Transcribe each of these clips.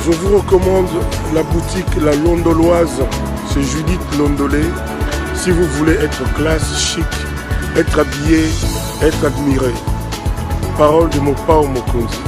Je vous recommande la boutique La Londoloise, c'est Judith Londolé. Si vous voulez être classe, chic, être habillé, être admiré. Parole de Mopao Mokonzi.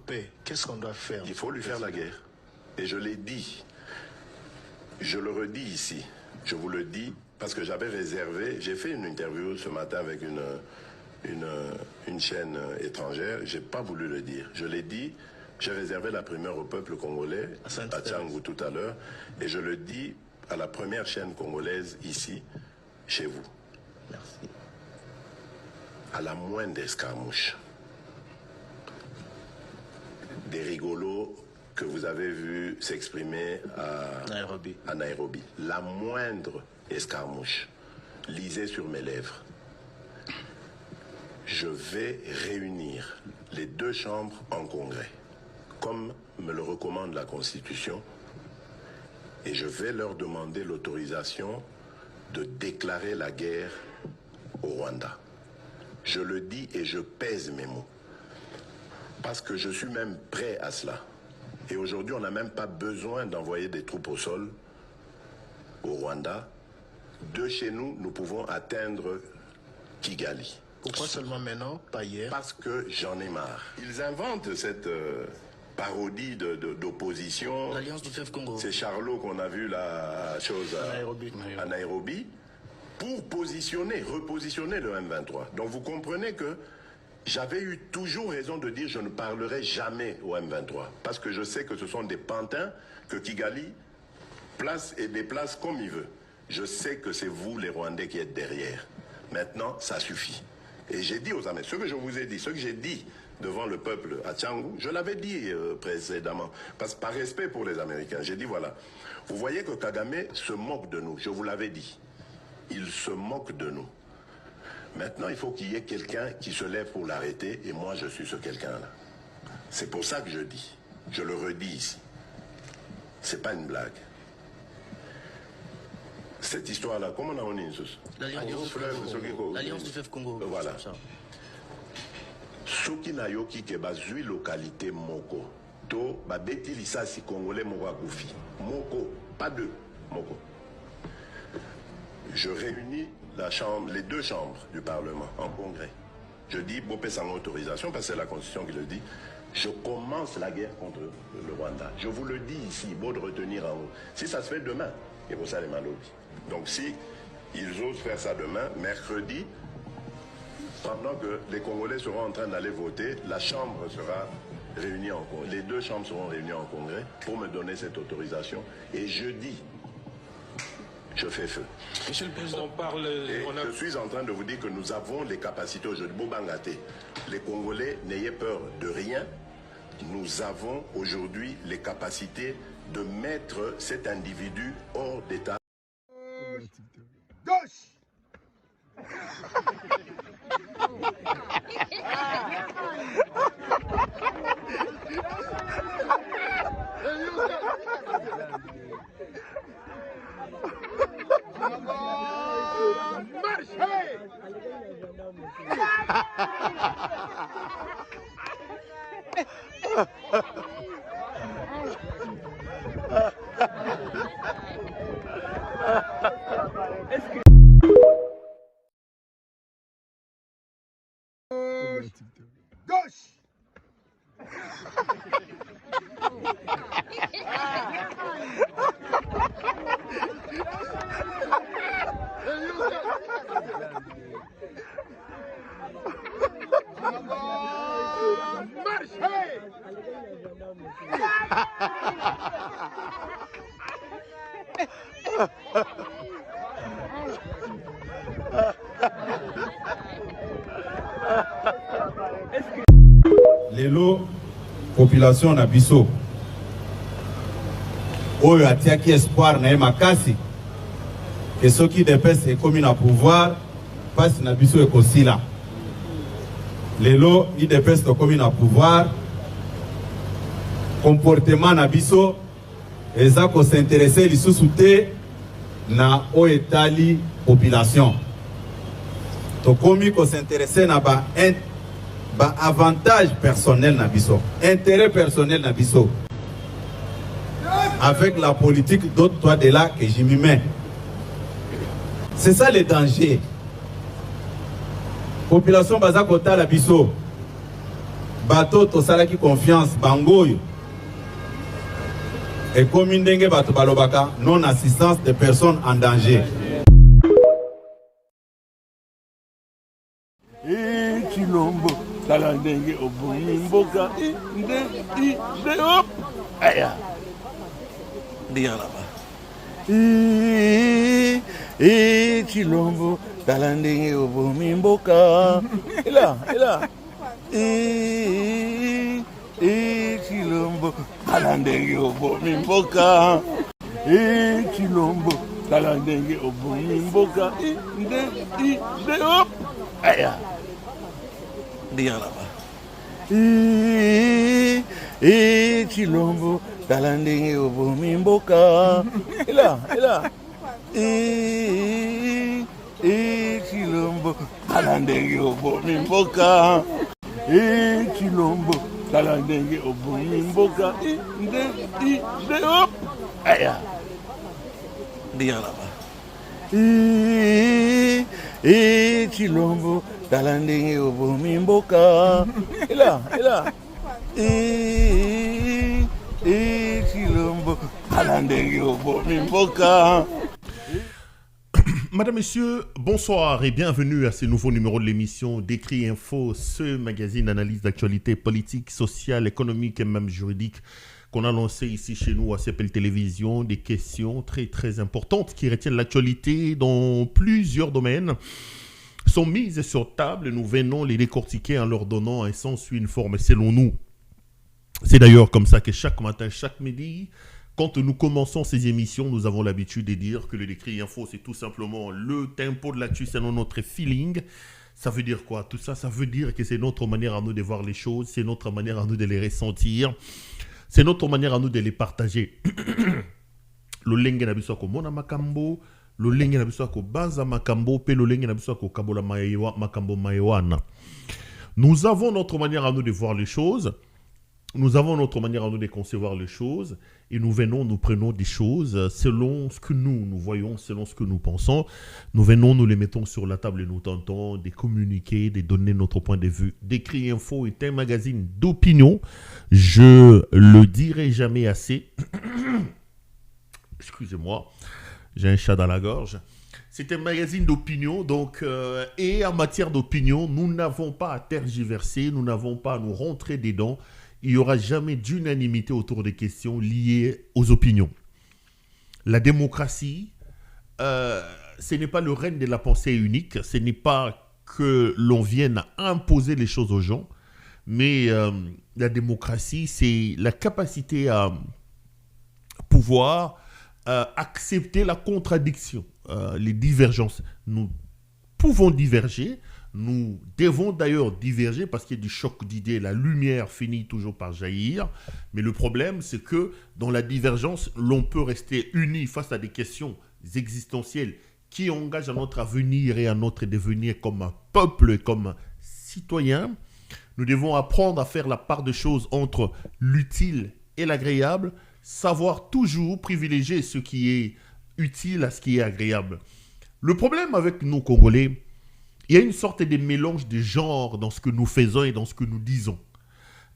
Paix, qu'est-ce qu'on doit faire? Il faut lui faire la guerre. Et je l'ai dit, je le redis ici, je vous le dis, parce que j'avais réservé, j'ai fait une interview ce matin avec une chaîne étrangère, j'ai pas voulu le dire. Je l'ai dit, j'ai réservé la primeur au peuple congolais, à Tchangou tout à l'heure, et je le dis à la première chaîne congolaise ici, chez vous. Merci. À la moindre escarmouche, des rigolos que vous avez vus s'exprimer à Nairobi. La moindre escarmouche, lisez sur mes lèvres. Je vais réunir les deux chambres en congrès, comme me le recommande la Constitution, et je vais leur demander l'autorisation de déclarer la guerre au Rwanda. Je le dis et je pèse mes mots. Parce que je suis même prêt à cela. Et aujourd'hui, on n'a même pas besoin d'envoyer des troupes au sol au Rwanda. De chez nous, nous pouvons atteindre Kigali. Pourquoi seulement maintenant, pas hier? Parce que j'en ai marre. Ils inventent cette parodie d'opposition. L'Alliance du Fleuve Congo. C'est Charlot qu'on a vu la chose à Nairobi. Pour repositionner le M23. Donc vous comprenez que j'avais eu toujours raison de dire je ne parlerai jamais au M23. Parce que je sais que ce sont des pantins que Kigali place et déplace comme il veut. Je sais que c'est vous les Rwandais qui êtes derrière. Maintenant, ça suffit. Et j'ai dit aux Américains, ce que je vous ai dit, ce que j'ai dit devant le peuple à Tchangou, je l'avais dit précédemment. Parce que par respect pour les Américains, j'ai dit voilà, vous voyez que Kagame se moque de nous, je vous l'avais dit. Il se moque de nous. Maintenant, il faut qu'il y ait quelqu'un qui se lève pour l'arrêter, et moi, je suis ce quelqu'un-là. C'est pour ça que je dis, je le redis ici. C'est pas une blague. Cette histoire-là, comment on a dit l'Alliance du Fleuve Congo. Voilà. Soki na yoki ke bazui localité moko, to babeti lisasi congolais moko akufi. Moko, pas deux, moko. Je réunis les deux chambres du Parlement en congrès. Je dis, Bopé sans autorisation, parce que c'est la Constitution qui le dit, je commence la guerre contre le Rwanda. Je vous le dis ici, beau de retenir en haut. Si ça se fait demain, et pour ça les malobis. Donc si ils osent faire ça demain, mercredi, pendant que les Congolais seront en train d'aller voter, la Chambre sera réunie en congrès. Les deux chambres seront réunies en congrès pour me donner cette autorisation. Et jeudi, je fais feu. Monsieur le Président, je suis en train de vous dire que nous avons les capacités aujourd'hui. Bobangaté, les Congolais, n'ayez peur de rien. Nous avons aujourd'hui les capacités de mettre cet individu hors d'état. Gauche. Marche. Hey. Gauche. Marche. Hey. Lelo population na biso oyo atiaki espoir na ye makasi que soki DPS ekomi na pouvoir passe na biso ekosila. Lelo IDPS to komi na pouvoir. Comportement na biso eza ko s'intéresser lisusu te na o etali population. To komi ko s'intéresser na ba avantage personnel na biso, intérêt personnel na biso. Avec la politique d'autres toi de là que j'y m'y mets. C'est ça le danger. Population baza kota la biso. Bato to sala ki confiance bangoyo. Et comme ndenge bato balobaka non assistance des personnes en danger. Chilombo talandenge obumi mboka inde hop aya dia là-bas Chilombo talandenge obumi mboka et là Chilombo talandenge obumi mboka Chilombo talandenge obumi mboka inde hop aya dia là-bas Chilombo talandenge obumi mboka et là Chilombo talandenge obumi mboka Chilombo talandenge obumi mboka inde hop aya dia là-bas Chilombo talandenge obumi mboka et là Chilombo talandenge obumi mboka. Madame, Messieurs, bonsoir et bienvenue à ce nouveau numéro de l'émission Décrit Info, ce magazine d'analyse d'actualité politique, sociale, économique et même juridique qu'on a lancé ici chez nous à CPL Télévision. Des questions très très importantes qui retiennent l'actualité dans plusieurs domaines sont mises sur table et nous venons les décortiquer en leur donnant un sens ou une forme selon nous. C'est d'ailleurs comme ça que chaque matin, chaque midi, quand nous commençons ces émissions, nous avons l'habitude de dire que le Décrit Info, c'est tout simplement le tempo de l'actu selon notre feeling. Ça veut dire quoi? Tout ça, ça veut dire que c'est notre manière à nous de voir les choses, c'est notre manière à nous de les ressentir, c'est notre manière à nous de les partager. Le lenge na biso ko mona makambo, le lenge na biso ko banza makambo, pe le lenge na biso ko kabola makambo maewana. Nous avons notre manière à nous de voir les choses. Nous avons notre manière à nous de concevoir les choses et nous prenons des choses selon ce que nous voyons, selon ce que nous pensons. Nous les mettons sur la table et nous tentons de communiquer, de donner notre point de vue. Décrit Info est un magazine d'opinion. Je le dirai jamais assez. Excusez-moi, j'ai un chat dans la gorge. C'est un magazine d'opinion, donc, et en matière d'opinion, nous n'avons pas à tergiverser, nous n'avons pas à nous rentrer dedans. Il n'y aura jamais d'unanimité autour des questions liées aux opinions. La démocratie, ce n'est pas le règne de la pensée unique, ce n'est pas que l'on vienne imposer les choses aux gens, mais la démocratie, c'est la capacité à pouvoir accepter la contradiction, les divergences. Nous pouvons diverger. Nous devons d'ailleurs diverger parce qu'il y a du choc d'idées. La lumière finit toujours par jaillir. Mais le problème, c'est que dans la divergence, l'on peut rester unis face à des questions existentielles qui engagent à notre avenir et à notre devenir comme un peuple et comme citoyen. Nous devons apprendre à faire la part des choses entre l'utile et l'agréable, savoir toujours privilégier ce qui est utile à ce qui est agréable. Le problème avec nous, Congolais, il y a une sorte de mélange de genres dans ce que nous faisons et dans ce que nous disons.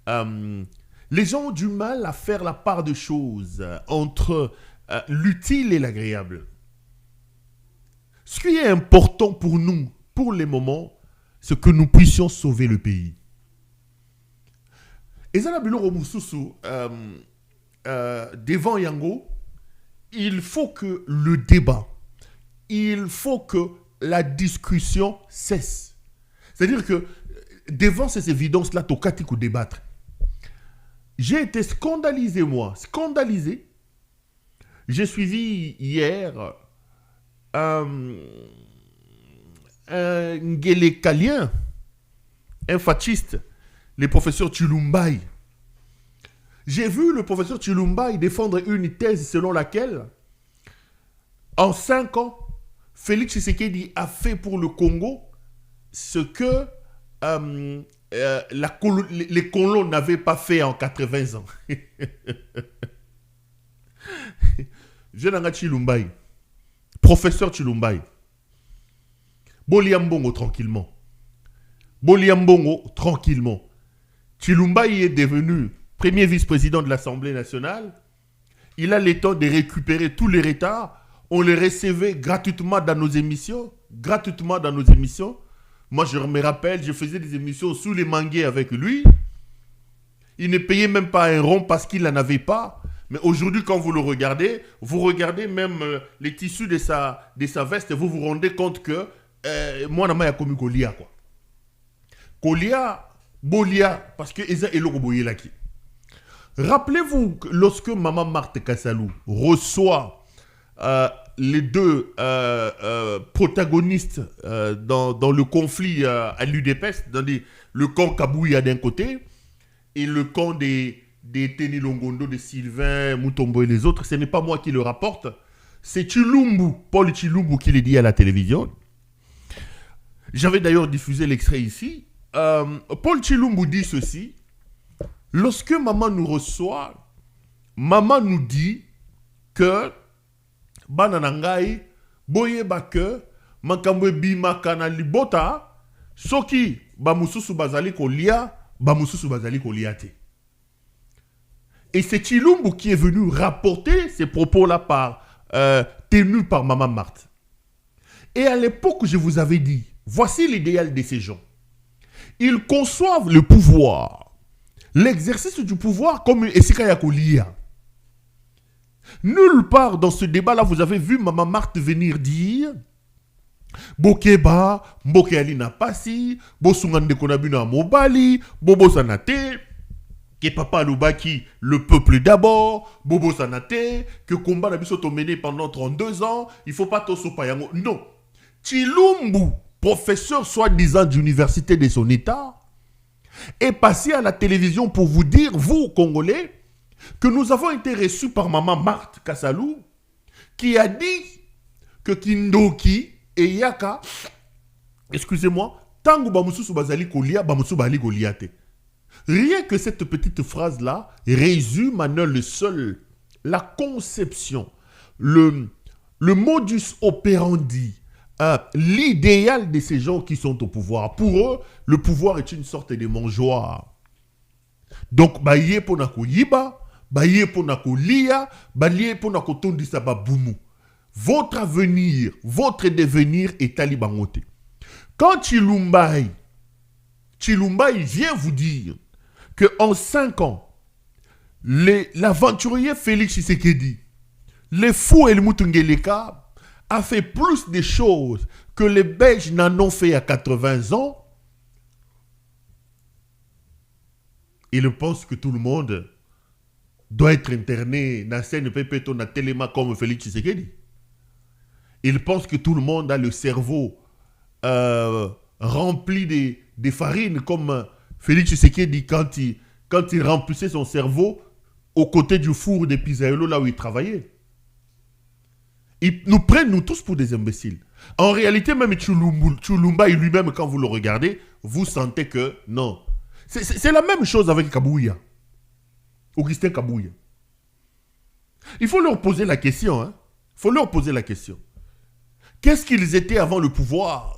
Les gens ont du mal à faire la part des choses entre l'utile et l'agréable. Ce qui est important pour nous, pour les moments, c'est que nous puissions sauver le pays. Et ça, devant Yango, il faut que le débat, il faut que la discussion cesse. C'est-à-dire que devant ces évidences-là, Tokati ou débattre. J'ai été scandalisé, moi. Scandalisé. J'ai suivi hier un Ngélékalien, un fasciste, le professeur Chilumbaï. J'ai vu le professeur Chilumbaï défendre une thèse selon laquelle, en 5 ans, Félix Tshisekedi a fait pour le Congo ce que les colons n'avaient pas fait en 80 ans. Je n'ai pas Chilumbaï. Professeur Chilumbaï. Boliambongo tranquillement. Boliambongo tranquillement. Chilumbaï est devenu premier vice-président de l'Assemblée nationale. Il a le temps de récupérer tous les retards. On les recevait gratuitement dans nos émissions. Gratuitement dans nos émissions. Moi, je me rappelle, je faisais des émissions sous les manguiers avec lui. Il ne payait même pas un rond parce qu'il n'en avait pas. Mais aujourd'hui, quand vous le regardez, vous regardez même les tissus de sa veste et vous vous rendez compte que moi, je suis comme Golia. Golia, Bolia, parce que Eza et Logoboye Laki. Rappelez-vous que lorsque Maman Marthe Kassalou reçoit les deux protagonistes dans le conflit à l'UDPS, dans le camp Kabouya d'un côté et le camp des Teni Longondo, de Sylvain, Moutombo et les autres, ce n'est pas moi qui le rapporte, c'est Chilumbu, Paul Chilumbu qui le dit à la télévision. J'avais d'ailleurs diffusé l'extrait ici. Paul Chilumbu dit ceci: lorsque maman nous reçoit, maman nous dit que bananangai boyeba que makambo bima kana libota soki bamususu bazali kolia bamususu bazali koliate. Et c'est Chilumbu qui est venu rapporter ces propos-là tenus par Maman Marthe. Et à l'époque, je vous avais dit, voici l'idéal de ces gens. Ils conçoivent le pouvoir, l'exercice du pouvoir comme Esika Kolia. Nulle part dans ce débat-là, vous avez vu Maman Marthe venir dire Bokeba, Mbokeali na pasi, Bosungande konabina mobali, Bobo sanate. Que Papa Loubaki, le peuple d'abord, Bobo Sanate, que combat n'a pas mené pendant 32 ans, il ne faut pas tout sopayango. Non. Chilumbu, professeur soi-disant d'université de son état, est passé à la télévision pour vous dire, vous, Congolais, que nous avons été reçus par Maman Marthe Kassalou, qui a dit que Kindoki et Yaka, excusez-moi, Tango Bamususu Bazali Kolia, Bamusu Bali Goliate. Rien que cette petite phrase-là résume à le seul la conception, le modus operandi, l'idéal de ces gens qui sont au pouvoir. Pour eux, le pouvoir est une sorte de mangeoire. Donc, baye ponako yiba, baye ponako lia, baye ponako tondisa babumu. Votre avenir, votre devenir est talibangote. Quand Chilumbaï vient vous dire qu'en 5 ans, l'aventurier Félix Tshisekedi, le fou El Mutungeleka, a fait plus de choses que les Belges n'en ont fait à 80 ans. Il pense que tout le monde doit être interné dans CNPP, dans Téléma comme Félix Tshisekedi. Il pense que tout le monde a le cerveau rempli de farine comme Félix Tshisekedi quand il remplissait son cerveau aux côtés du four de Pisaelo là où il travaillait. Ils nous prennent nous tous pour des imbéciles. En réalité, même Chilumba lui-même, quand vous le regardez, vous sentez que non. C'est la même chose avec Kabouya. Augustin Kabouya. Il faut leur poser la question. Il faut leur poser la question. Qu'est-ce qu'ils étaient avant le pouvoir?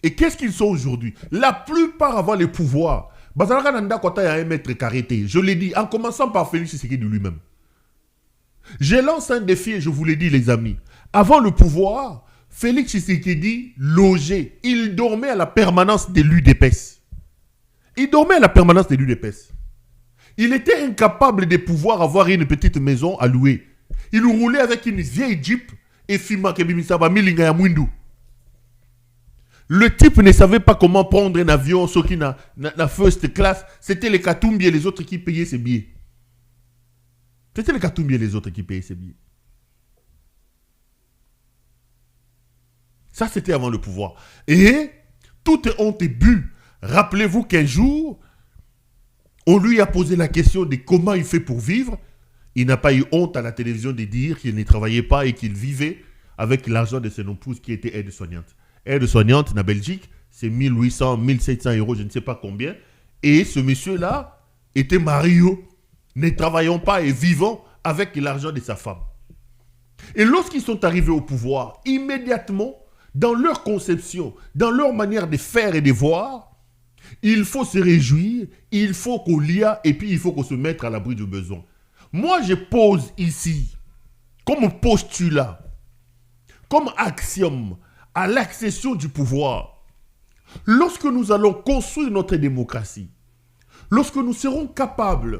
Et qu'est-ce qu'ils sont aujourd'hui? La plupart avant le pouvoir. Je l'ai dit, en commençant par Félix Tshisekedi lui-même. Je lance un défi et je vous l'ai dit, les amis. Avant le pouvoir, Félix Tshisekedi logeait. Il dormait à la permanence de l'UDPS. Il dormait à la permanence de l'UDPS. Il était incapable de pouvoir avoir une petite maison à louer. Il roulait avec une vieille Jeep et Fima Kebimisaba Milinga ya Mwindu. Le type ne savait pas comment prendre un avion, ceux qui na first class. C'était les Katumbi et les autres qui payaient ses billets. C'était les Katumbi et les autres qui payaient ses billets. Ça, c'était avant le pouvoir. Et tout est honte et but. Rappelez-vous qu'un jour, on lui a posé la question de comment il fait pour vivre. Il n'a pas eu honte à la télévision de dire qu'il ne travaillait pas et qu'il vivait avec l'argent de son épouse qui était aide-soignante. Aide-soignante, en Belgique, c'est 1800, 1700 euros, je ne sais pas combien. Et ce monsieur-là était marié, ne travaillant pas et vivant avec l'argent de sa femme. Et lorsqu'ils sont arrivés au pouvoir, immédiatement, dans leur conception, dans leur manière de faire et de voir, il faut se réjouir, il faut qu'on lia et puis il faut qu'on se mette à l'abri du besoin. Moi, je pose ici, comme postulat, comme axiome, à l'accession du pouvoir, lorsque nous allons construire notre démocratie, lorsque nous serons capables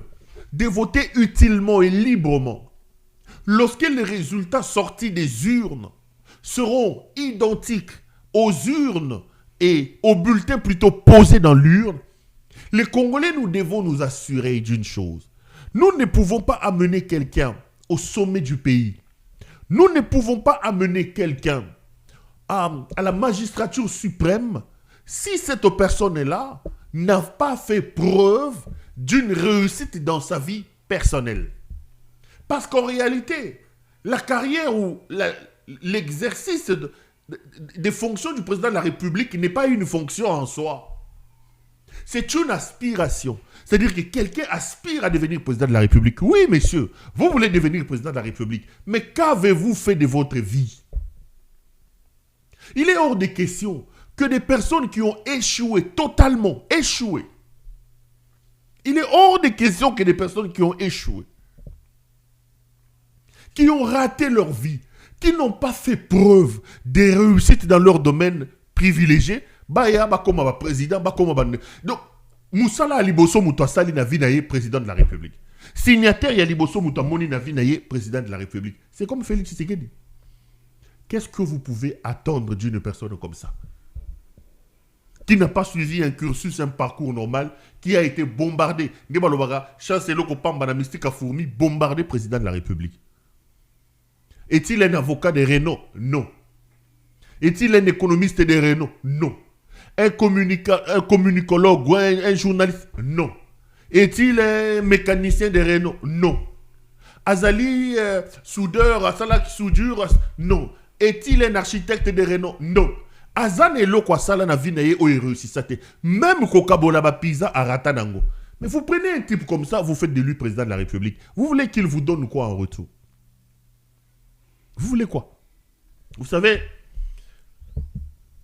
de voter utilement et librement, lorsque les résultats sortis des urnes seront identiques aux urnes et aux bulletins plutôt posés dans l'urne, les Congolais, nous devons nous assurer d'une chose. Nous ne pouvons pas amener quelqu'un au sommet du pays. Nous ne pouvons pas amener quelqu'un à la magistrature suprême si cette personne-là n'a pas fait preuve d'une réussite dans sa vie personnelle. Parce qu'en réalité, la carrière ou l'exercice des fonctions du président de la République n'est pas une fonction en soi. C'est une aspiration. C'est-à-dire que quelqu'un aspire à devenir président de la République. Oui, messieurs, vous voulez devenir président de la République. Mais qu'avez-vous fait de votre vie? Il est hors de question que des personnes qui ont échoué, totalement échoué, il est hors de question que des personnes qui ont échoué, qui ont raté leur vie, qui n'ont pas fait preuve de réussite dans leur domaine privilégié, baya bakoma ba président, bakoma ba. Donc Moussala Liboso Moutouassali na vie naye président de la République. Signataire ya Liboso Moutouamoni na vie naye président de la République. C'est comme Félix Tshisekedi. Qu'est-ce que vous pouvez attendre d'une personne comme ça? Qui n'a pas suivi un cursus, un parcours normal, qui a été bombardé. Chancelo Kopamba na Mystique Fourmi, bombardé président de la République. Est-il un avocat de Renault? Non. Est-il un économiste de Renault? Non. Un communicologue ou un journaliste? Non. Est-il un mécanicien de Renault? Non. Azali, soudeur, Asala soudure? Non. Est-il un architecte de Renault? Non. Azan et Loko Asala na vinaye o réussissate. Même Kokabola ba pizza à Ratanango. Mais vous prenez un type comme ça, vous faites de lui président de la République. Vous voulez qu'il vous donne quoi en retour? Vous voulez quoi? Vous savez,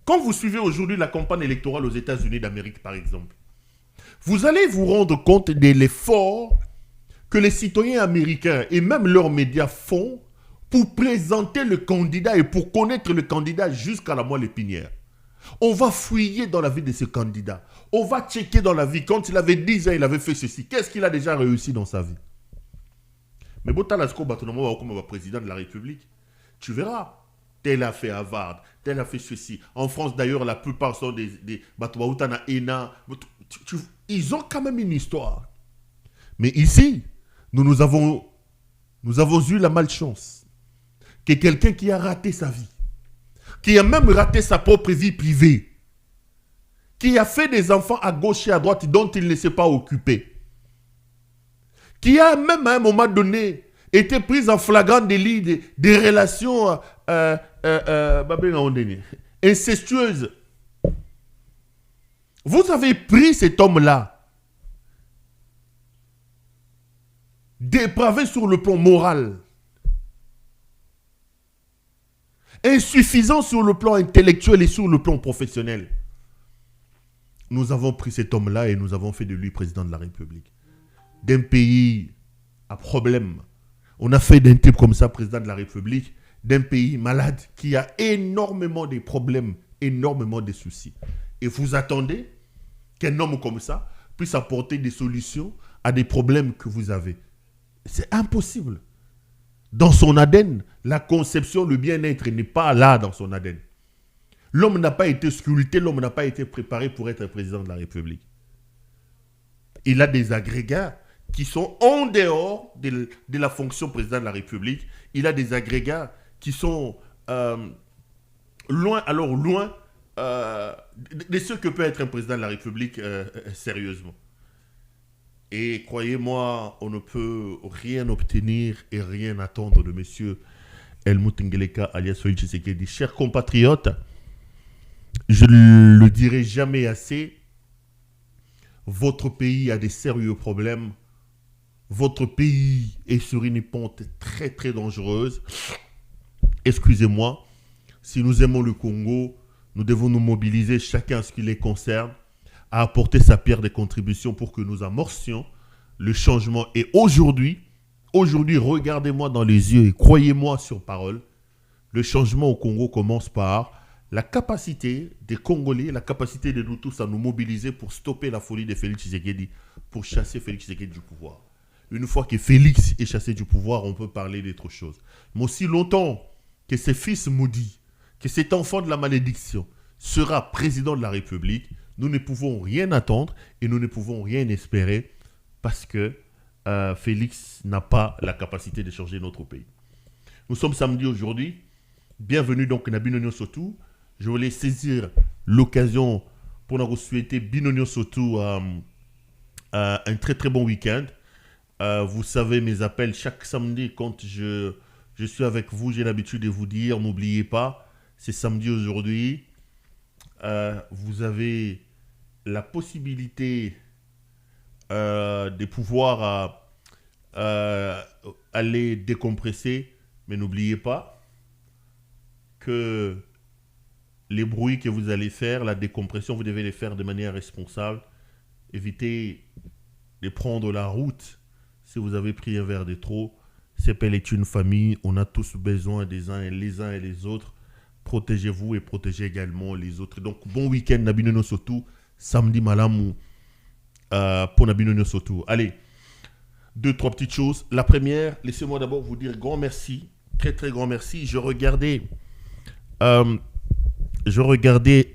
quand vous suivez aujourd'hui la campagne électorale aux États-Unis d'Amérique, par exemple, vous allez vous rendre compte de l'effort que les citoyens américains et même leurs médias font pour présenter le candidat et pour connaître le candidat jusqu'à la moelle épinière. On va fouiller dans la vie de ce candidat. On va checker dans la vie. Quand il avait 10 ans, il avait fait ceci. Qu'est-ce qu'il a déjà réussi dans sa vie? Mais bon, Talasko Batonomo comme président de la République, tu verras. Tel a fait Harvard, tel a fait ceci. En France, d'ailleurs, la plupart sont des Batouaoutana Ena. Ils ont quand même une histoire. Mais ici, nous avons eu la malchance que quelqu'un qui a raté sa vie, qui a même raté sa propre vie privée, qui a fait des enfants à gauche et à droite dont il ne s'est pas occupé, qui a même à un moment donné été pris en flagrant délit des relations incestueuses. Vous avez pris cet homme-là, dépravé sur le plan moral, insuffisant sur le plan intellectuel et sur le plan professionnel. Nous avons pris cet homme-là et nous avons fait de lui président de la République. D'un pays à problème, on a fait d'un type comme ça président de la République, d'un pays malade qui a énormément de problèmes, énormément de soucis. Et vous attendez qu'un homme comme ça puisse apporter des solutions à des problèmes que vous avez. C'est impossible. Dans son ADN, la conception, le bien-être n'est pas là dans son ADN. L'homme n'a pas été sculpté, l'homme n'a pas été préparé pour être président de la République. Il a des agrégats qui sont en dehors de la fonction président de la République. Il a des agrégats qui sont loin de ce que peut être un président de la République sérieusement. Et croyez-moi, on ne peut rien obtenir et rien attendre de monsieur Helmut Ngeleka alias Félix Tshisekedi. Chers compatriotes, je ne le dirai jamais assez, votre pays a des sérieux problèmes. Votre pays est sur une pente très très dangereuse. Excusez-moi, si nous aimons le Congo, nous devons nous mobiliser chacun à ce qui les concerne, à apporter sa pierre de contribution pour que nous amorcions le changement. Et aujourd'hui, regardez-moi dans les yeux et croyez-moi sur parole, le changement au Congo commence par la capacité des Congolais, la capacité de nous tous à nous mobiliser pour stopper la folie de Félix Tshisekedi, pour chasser Félix Tshisekedi du pouvoir. Une fois que Félix est chassé du pouvoir, on peut parler d'autre chose. Mais aussi longtemps que ce fils maudit, que cet enfant de la malédiction sera président de la République, nous ne pouvons rien attendre et nous ne pouvons rien espérer parce que Félix n'a pas la capacité de changer notre pays. Nous sommes samedi aujourd'hui. Bienvenue donc à Binonio Sotou. Je voulais saisir l'occasion pour nous souhaiter Binonio Sotou un très très bon week-end. Vous savez mes appels chaque samedi quand je suis avec vous, j'ai l'habitude de vous dire, n'oubliez pas, c'est samedi aujourd'hui. Vous avez la possibilité de pouvoir aller décompresser, mais n'oubliez pas que les bruits que vous allez faire, la décompression, vous devez les faire de manière responsable. Évitez de prendre la route si vous avez pris un verre de trop. CEPEL est une famille, on a tous besoin des uns et les autres. Protégez-vous et protégez également les autres. Donc, bon week-end, Nabinono Sotou. Samedi, Malamou, pour Nabinono Sotou. Allez, 2-3 petites choses. La première, laissez-moi d'abord vous dire grand merci. Très, très grand merci. Je regardais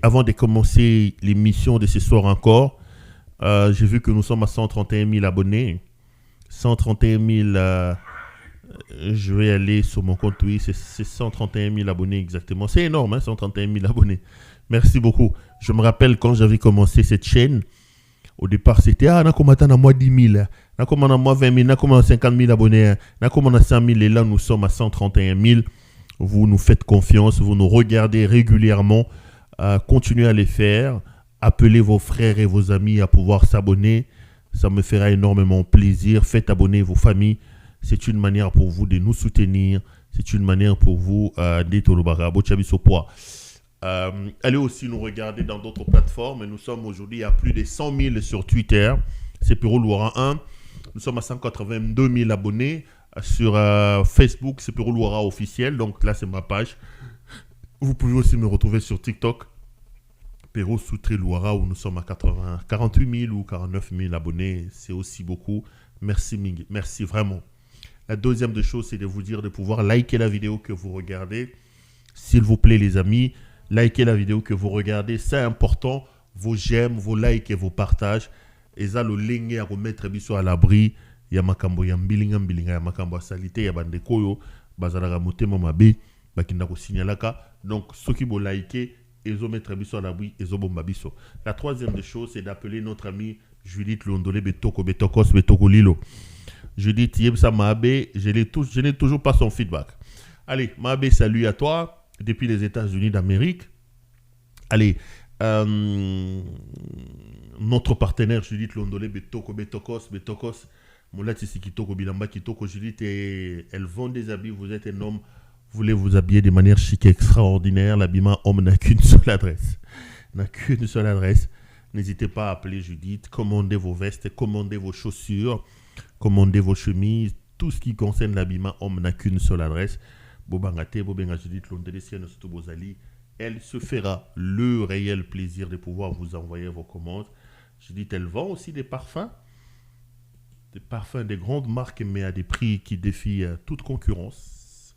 avant de commencer l'émission de ce soir encore. J'ai vu que nous sommes à 131 000 abonnés. 131 000... je vais aller sur mon compte, oui, c'est 131 000 abonnés exactement. C'est énorme, hein, 131 000 abonnés. Merci beaucoup. Je me rappelle quand j'avais commencé cette chaîne, au départ c'était, on a commencé à moi 10 000, on a commencé à moi 20 000, on a commencé à 50 000 abonnés, on a commencé à 100 000 et là nous sommes à 131 000. Vous nous faites confiance, vous nous regardez régulièrement, continuez à les faire, appelez vos frères et vos amis à pouvoir s'abonner, ça me fera énormément plaisir. Faites abonner vos familles. C'est une manière pour vous de nous soutenir. C'est une manière pour vous d'être au barabo poids. Allez aussi nous regarder dans d'autres plateformes. Nous sommes aujourd'hui à plus de 100 000 sur Twitter. C'est Pero Louara 1. Nous sommes à 182 000 abonnés. Sur Facebook, c'est Pero Louara officiel. Donc là, c'est ma page. Vous pouvez aussi me retrouver sur TikTok. Pero Soutré Louara, où nous sommes à 48 000 ou 49 000 abonnés. C'est aussi beaucoup. Merci, Ming. Merci vraiment. La deuxième des choses, c'est de vous dire de pouvoir liker la vidéo que vous regardez. S'il vous plaît, les amis, likez la vidéo que vous regardez. C'est important. Vos j'aime, vos likes et vos partages. Et ça, le lien à remettre à l'abri. Il y a makambo ya mbilinga, il y a makambo ya salité, il y a bande koyo, bazalaka motema mabe, bakinda ko signalaka. Donc, ceux qui vont liker, ils vont mettre à l'abri, ils vont bomba biso. La troisième des choses, c'est d'appeler notre ami Judith Londolé Betokos Lilo. Judith Yebsa Mabe, je n'ai toujours pas son feedback. Allez, Mabe, salut à toi, depuis les États-Unis d'Amérique. Allez, notre partenaire Judith Londolé Betokos, Moulati Kitoko Bilamba Kitoko Judith, et elles vendent des habits. Vous êtes un homme, vous voulez vous habiller de manière chic et extraordinaire. L'habillement homme n'a qu'une seule adresse. N'hésitez pas à appeler Judith, commandez vos vestes, commandez vos chaussures, commandez vos chemises. Tout ce qui concerne l'habillement homme n'a qu'une seule adresse. Bobangate, Bobenga Judith Londolé, Bozali. Elle se fera le réel plaisir de pouvoir vous envoyer vos commandes. Judith, elle vend aussi des parfums. Des parfums des grandes marques, mais à des prix qui défient toute concurrence.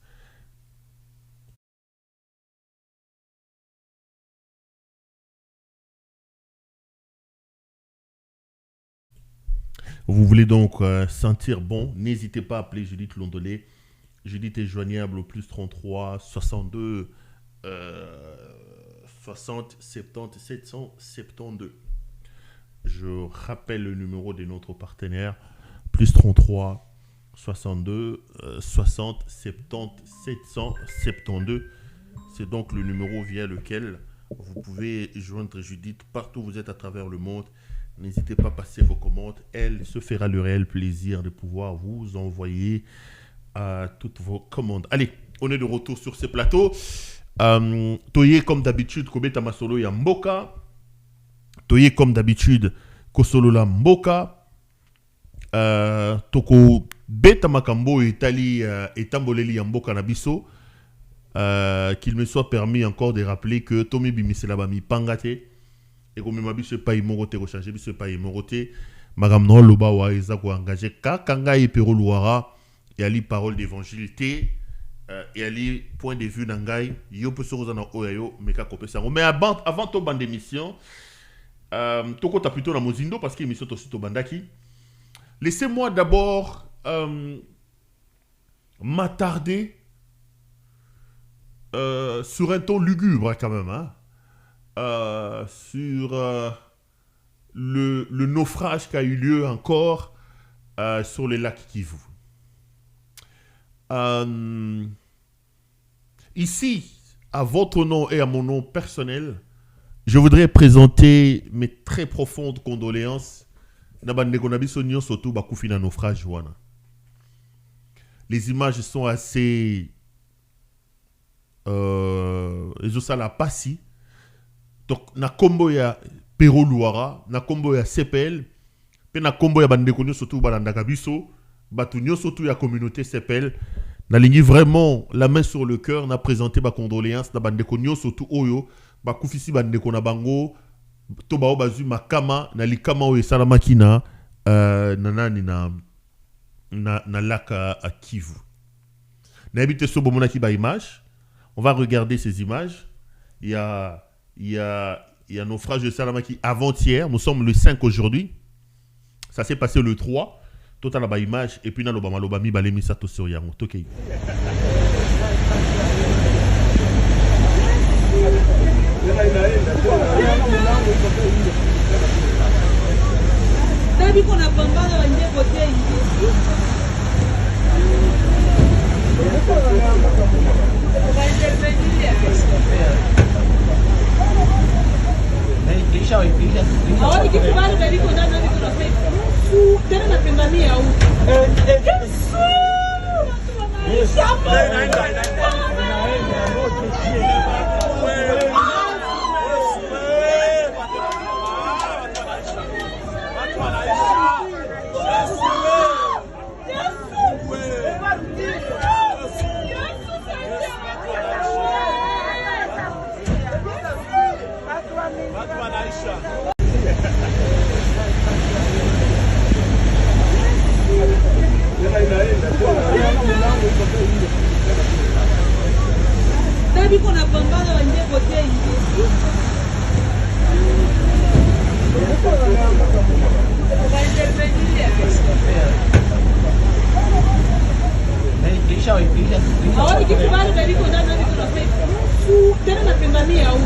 Vous voulez donc sentir bon, n'hésitez pas à appeler Judith Londolé. Judith est joignable au plus 33 62 60 70 772. Je rappelle le numéro de notre partenaire, plus 33 62 60 70 772. C'est donc le numéro via lequel vous pouvez joindre Judith partout où vous êtes à travers le monde. N'hésitez pas à passer vos commandes. Elle se fera le réel plaisir de pouvoir vous envoyer toutes vos commandes. Allez, on est de retour sur ce plateau. Toye comme d'habitude, Kobeta Masolo ya Mboka. Toye comme d'habitude, Kosolo la Mboka. Toko Beta Makambo Etali Etamboleli ya Mboka Nabiso. Qu'il me soit permis encore de rappeler que Tomi Bimisela Bami Pangate. Et comme ma biche pas imoroté, recharger biche pas imoroté. Magam no loba wa ezako engagé Kanga et Pero Luara. Et ali parole d'évangile T. Et ali point de vue nangai yo peut se rozana oyayo meka kopesa mais avant to bande émission toko ta plutôt na mozindo parce que émission to sito bandaki. Laissez-moi d'abord m'attarder sur un ton lugubre quand même sur le naufrage qui a eu lieu encore sur les lacs Kivu. Ici, à votre nom et à mon nom personnel, je voudrais présenter mes très profondes condoléances. Les images sont assez... la passi. Donc, na kombo ya Pero Luara, na kombo ya CPL, pe na kombo ya bandeko surtout balandaka biso. Batunyo surtout la communauté CPL na lingi vraiment la main sur le cœur na présenté ba condoléances na bandeko surtout oyo ba kufisi bandeko na bango to ba bazu makama na likama o esala makina nanani na laka à Kivu. Na habite so bomona ki ba image. On va regarder ces images. Il y a naufrage de Salamaki avant-hier, nous sommes le 5 aujourd'hui. Ça s'est passé le 3. Total ba image et puis na loba maloba mi balemi sato sur yango tokei. Dabi qu'on a pambana wanje côté ici. On va intervenir. Ahora que tu vas a ver con nada de la fe. Tena na pembania au. Dabi qu'on a pambana wanje côté ici. On va intervenir. Ahora que tu vas a ver con nada de la fe. Tena na pembania au.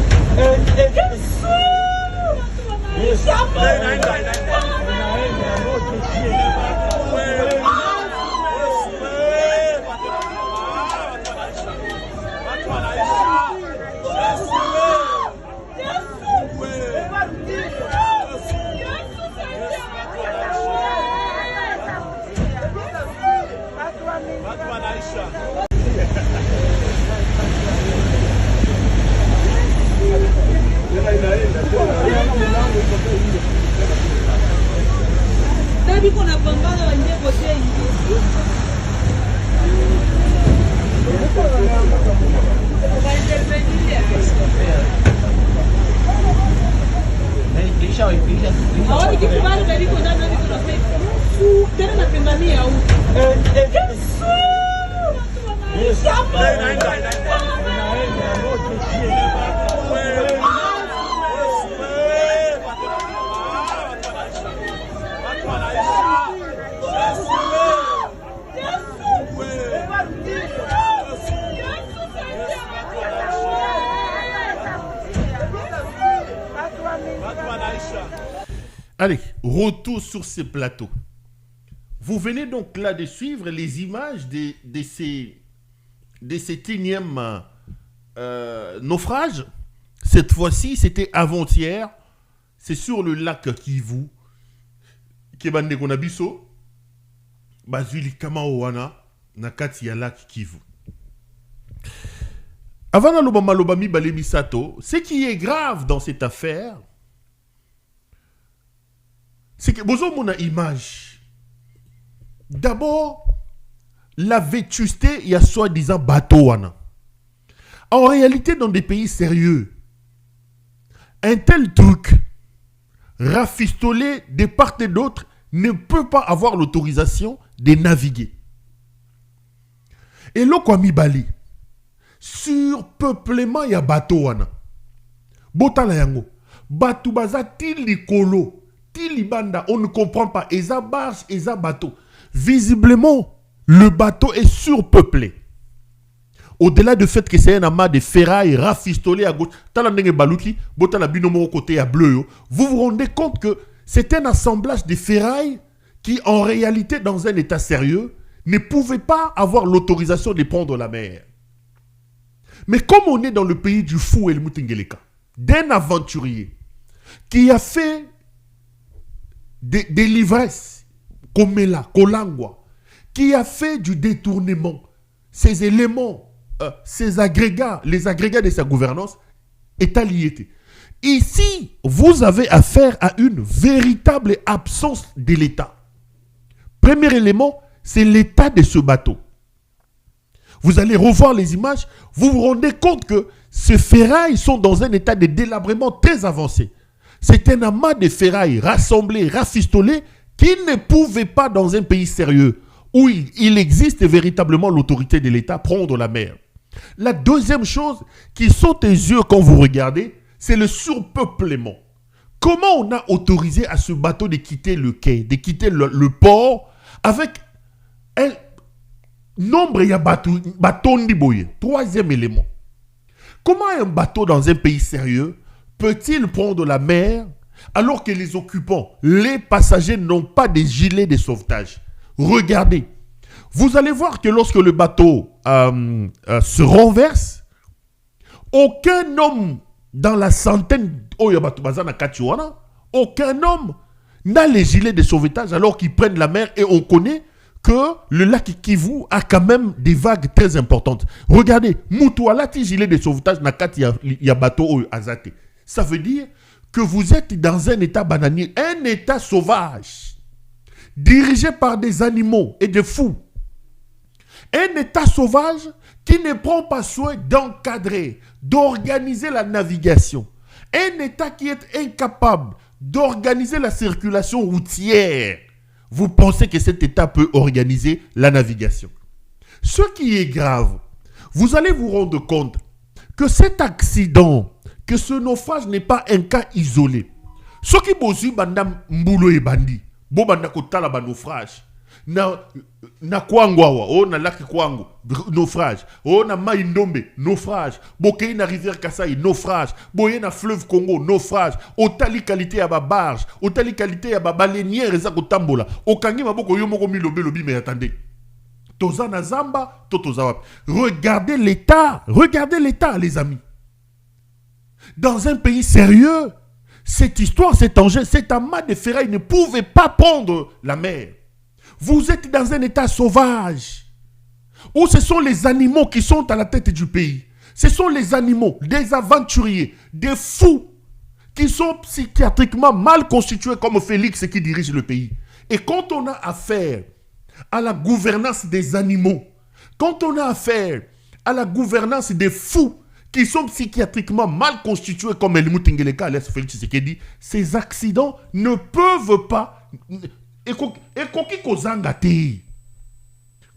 Dabi qu'on a pambana wanje côté ici. On va intervenir. Ahora que tu vas a ver con nada de la fe. Tena na pembania au. Allez, retour sur ces plateaux. Vous venez donc là de suivre les images de ces énièmes naufrages. Cette fois-ci, c'était avant-hier. C'est sur le lac Kivu. Kebande Konabiso. Bazuli Kamaowana. Nakati ya lac Kivu. Avant la Lobami Balemisato, ce qui est grave dans cette affaire, c'est que vous avez une image. D'abord, la vétusté, il y a soi-disant bateau. En réalité, dans des pays sérieux, un tel truc, rafistolé de part et d'autre, ne peut pas avoir l'autorisation de naviguer. Et là, comme Bali, surpeuplement, il y a bateau. Botala yango. Batou baza tili kolo. Tilibanda, on ne comprend pas. Eza barge, eza bateau. Visiblement, le bateau est surpeuplé. Au-delà du fait que c'est un amas de ferraille rafistolé à gauche, vous vous rendez compte que c'est un assemblage de ferraille qui, en réalité, dans un état sérieux, ne pouvait pas avoir l'autorisation de prendre la mer. Mais comme on est dans le pays du fou et le Mutingeleka, d'un aventurier qui a fait des livresses, Komela, Kolangwa, qui a fait du détournement, ces éléments, ces agrégats, les agrégats de sa gouvernance, est allié. Ici, vous avez affaire à une véritable absence de l'État. Premier élément, c'est l'état de ce bateau. Vous allez revoir les images, vous vous rendez compte que ces ferrailles sont dans un état de délabrement très avancé. C'est un amas de ferrailles rassemblées, rafistolées, qui ne pouvaient pas, dans un pays sérieux, où il existe véritablement l'autorité de l'État, prendre la mer. La deuxième chose qui saute aux yeux quand vous regardez, c'est le surpeuplement. Comment on a autorisé à ce bateau de quitter le quai, de quitter le port, avec un nombre de bateaux ndiboye. Troisième élément. Comment un bateau dans un pays sérieux peut-il prendre la mer alors que les occupants, les passagers n'ont pas de gilets de sauvetage? Regardez. Vous allez voir que lorsque le bateau se renverse, aucun homme dans la centaine, aucun homme n'a les gilets de sauvetage alors qu'ils prennent la mer, et on connaît que le lac Kivu a quand même des vagues très importantes. Regardez, Moutoualati gilet de sauvetage nakati ya bateau azate. Ça veut dire que vous êtes dans un état bananier, un état sauvage, dirigé par des animaux et des fous. Un état sauvage qui ne prend pas soin d'encadrer, d'organiser la navigation. Un état qui est incapable d'organiser la circulation routière. Vous pensez que cet état peut organiser la navigation? Ce qui est grave, vous allez vous rendre compte que cet accident, que ce naufrage n'est pas un cas isolé. Ce qui bosu bandam mbulo e bandi, bo banda kotala ba naufrage. Na kwangwawa, oh na laki kwango, naufrage. Oh na Maïndombe, naufrage. Bokei na rivière Kasai, naufrage. Boye na fleuve Congo, naufrage. Otali qualité ya ba barge, otali qualité ya ba baleinière eza kotambola. Okangi maboko yo moko milobe lobi, mais attendez. Toza na zamba, toza wap. Regardez l'état, les amis. Dans un pays sérieux, cette histoire, cet engin, cet amas de ferraille ne pouvait pas prendre la mer. Vous êtes dans un état sauvage, où ce sont les animaux qui sont à la tête du pays. Ce sont les animaux, des aventuriers, des fous, qui sont psychiatriquement mal constitués comme Félix qui dirige le pays. Et quand on a affaire à la gouvernance des animaux, quand on a affaire à la gouvernance des fous, qui sont psychiatriquement mal constitués comme El Mutingeleka, Félix Tshisekedi, ces accidents ne peuvent pas...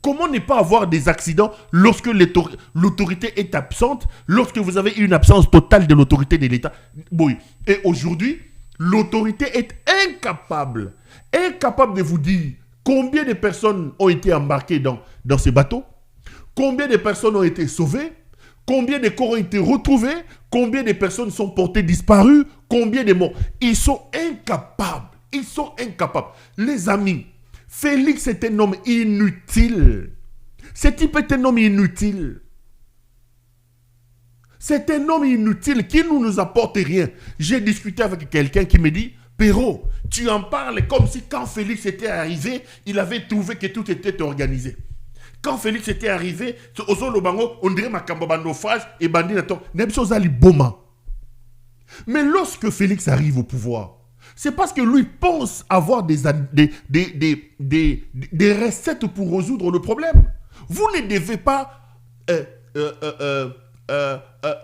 Comment ne pas avoir des accidents lorsque l'autorité est absente, lorsque vous avez une absence totale de l'autorité de l'État? Et aujourd'hui, l'autorité est incapable de vous dire combien de personnes ont été embarquées dans ces bateaux, combien de personnes ont été sauvées, Combien de corps ont été retrouvés? Combien de personnes sont portées disparues? Combien de morts? Ils sont incapables. Ils sont incapables. Les amis, Félix est un homme inutile. Ce type est un homme inutile. C'est un homme inutile qui ne nous apporte rien. J'ai discuté avec quelqu'un qui me dit, Perrault, tu en parles comme si quand Félix était arrivé, il avait trouvé que tout était organisé. Quand Félix était arrivé, on dirait Makamba naufrage et bandit naton. Mais lorsque Félix arrive au pouvoir, c'est parce que lui pense avoir des recettes pour résoudre le problème. Vous ne devez pas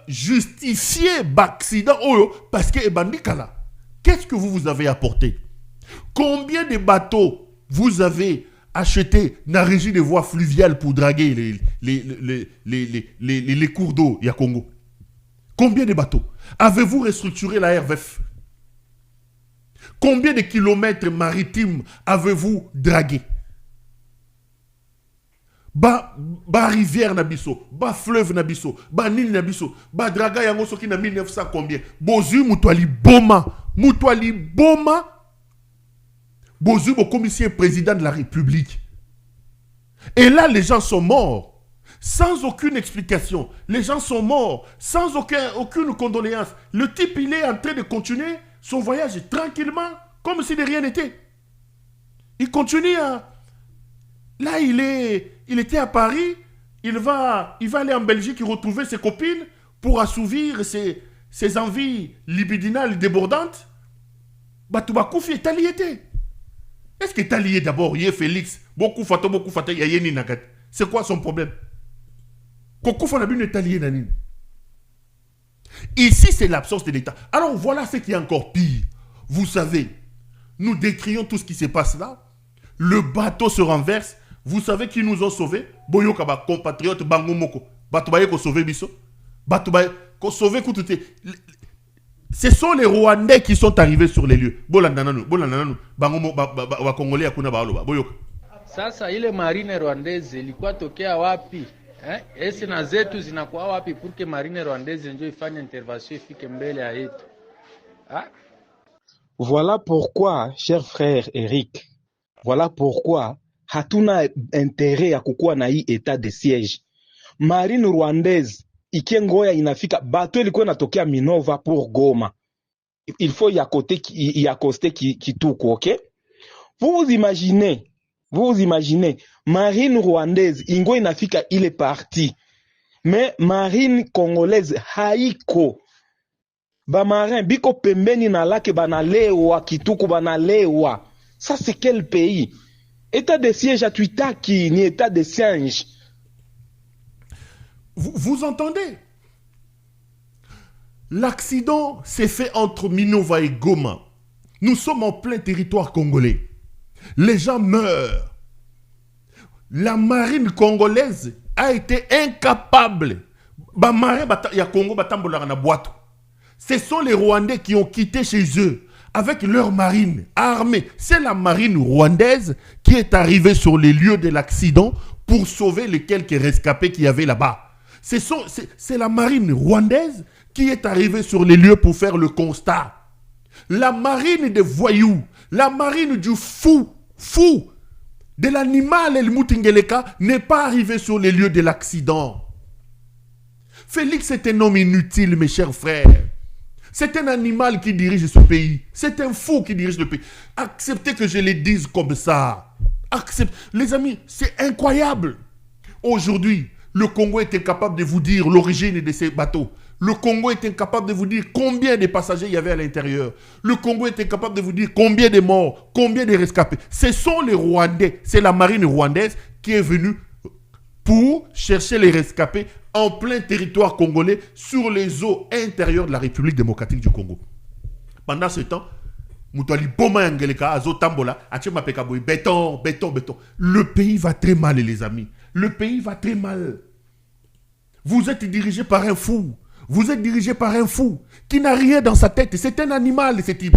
justifier l'accident parce que bandit kala. Qu'est-ce que vous avez apporté? Combien de bateaux vous avez acheté dans la régie de voies fluviales pour draguer les cours d'eau à Congo? Combien de bateaux? Avez-vous restructuré la RVF? Combien de kilomètres maritimes avez-vous dragué? Ba rivière nabiso, ba fleuve nabiso, ba nil nabiso, ba draga yango soki na 1900 combien? Bozu mutwali boma, Bozu au commissaire président de la République. Et là les gens sont morts sans aucune explication. Les gens sont morts sans aucune condoléance. Le type il est en train de continuer son voyage tranquillement comme si de rien n'était. Il continue à... Là, il était à Paris, il va aller en Belgique retrouver ses copines pour assouvir ses envies libidinales débordantes. Batoubakouf est allié. Est-ce qu'il est allié d'abord? Il est Félix. Beaucoup fata, il y a Yeni Nagat. C'est quoi son problème? Koko Fanabi est allié Nanine. Ici, c'est l'absence de l'État. Alors voilà ce qui est encore pire. Vous savez, nous décrions tout ce qui se passe là. Le bateau se renverse. Vous savez qui nous ont sauvés? Boyoka ba compatriote Bango Moko. Batubaye ko sauvé biso. Batubaye ko sauvé Koutouté. Ce sont les Rwandais qui sont arrivés sur les lieux. Bolandananu, Bango ba Congolais akuna ba aloba. Boyoka. Sasa ile marine rwandaise ilikuwa tokea wapi? Esi na zetu zinakuwa wapi pour que marine rwandaise ndio ifanye intervention ifike mbele ya yetu? Voilà pourquoi, cher frère Eric, voilà pourquoi hatuna intérêt ya kukuwa na hii état de siège. Marine rwandaise ikiengoya inafika bateau ilikuwa inatokea Minova pour Goma. Il faut y accoster Kituku, OK? Vous imaginez, marine rwandaise ingo inafika ile parti. Mais marine congolaise haiko. Ba marin biko pembeni na lake banalewa Kituku banalewa. Ça c'est quel pays? État de siège à Tuitaki, ni état de siège. Vous entendez? L'accident s'est fait entre Minova et Goma. Nous sommes en plein territoire congolais. Les gens meurent. La marine congolaise a été incapable. Ce sont les Rwandais qui ont quitté chez eux avec leur marine armée. C'est la marine rwandaise qui est arrivée sur les lieux de l'accident pour sauver les quelques rescapés qu'il y avait là-bas. C'est la marine rwandaise qui est arrivée sur les lieux pour faire le constat. La marine des voyous, la marine du fou, de l'animal El Moutingeleka n'est pas arrivée sur les lieux de l'accident. Félix est un homme inutile, mes chers frères. C'est un animal qui dirige ce pays. C'est un fou qui dirige le pays. Acceptez que je le dise comme ça. Les amis, c'est incroyable. Aujourd'hui, le Congo est incapable de vous dire l'origine de ces bateaux. Le Congo est incapable de vous dire combien de passagers il y avait à l'intérieur. Le Congo est incapable de vous dire combien de morts, combien de rescapés. Ce sont les Rwandais, c'est la marine rwandaise qui est venue pour chercher les rescapés en plein territoire congolais sur les eaux intérieures de la République démocratique du Congo. Pendant ce temps, le pays va très mal, les amis. Le pays va très mal. Vous êtes dirigé par un fou. Vous êtes dirigé par un fou qui n'a rien dans sa tête. C'est un animal, ce type.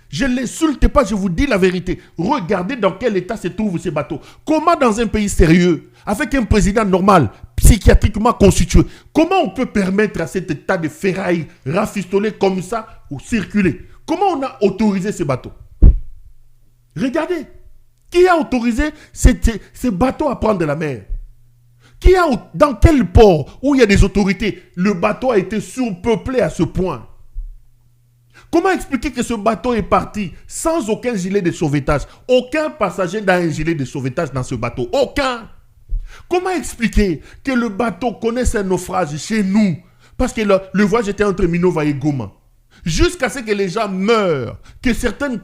Je ne l'insulte pas, je vous dis la vérité. Regardez dans quel état se trouvent ces bateaux. Comment dans un pays sérieux, avec un président normal, psychiatriquement constitué. Comment on peut permettre à cet état de ferraille rafistolé comme ça ou circuler? Comment on a autorisé ces bateaux? Regardez. Qui a autorisé ces bateaux à prendre de la mer? Dans quel port où il y a des autorités, le bateau a été surpeuplé à ce point? Comment expliquer que ce bateau est parti sans aucun gilet de sauvetage? Aucun passager n'a un gilet de sauvetage dans ce bateau. Aucun. Comment expliquer que le bateau connaisse un naufrage chez nous? Parce que le voyage était entre Minova et Goma. Jusqu'à ce que les gens meurent, que certains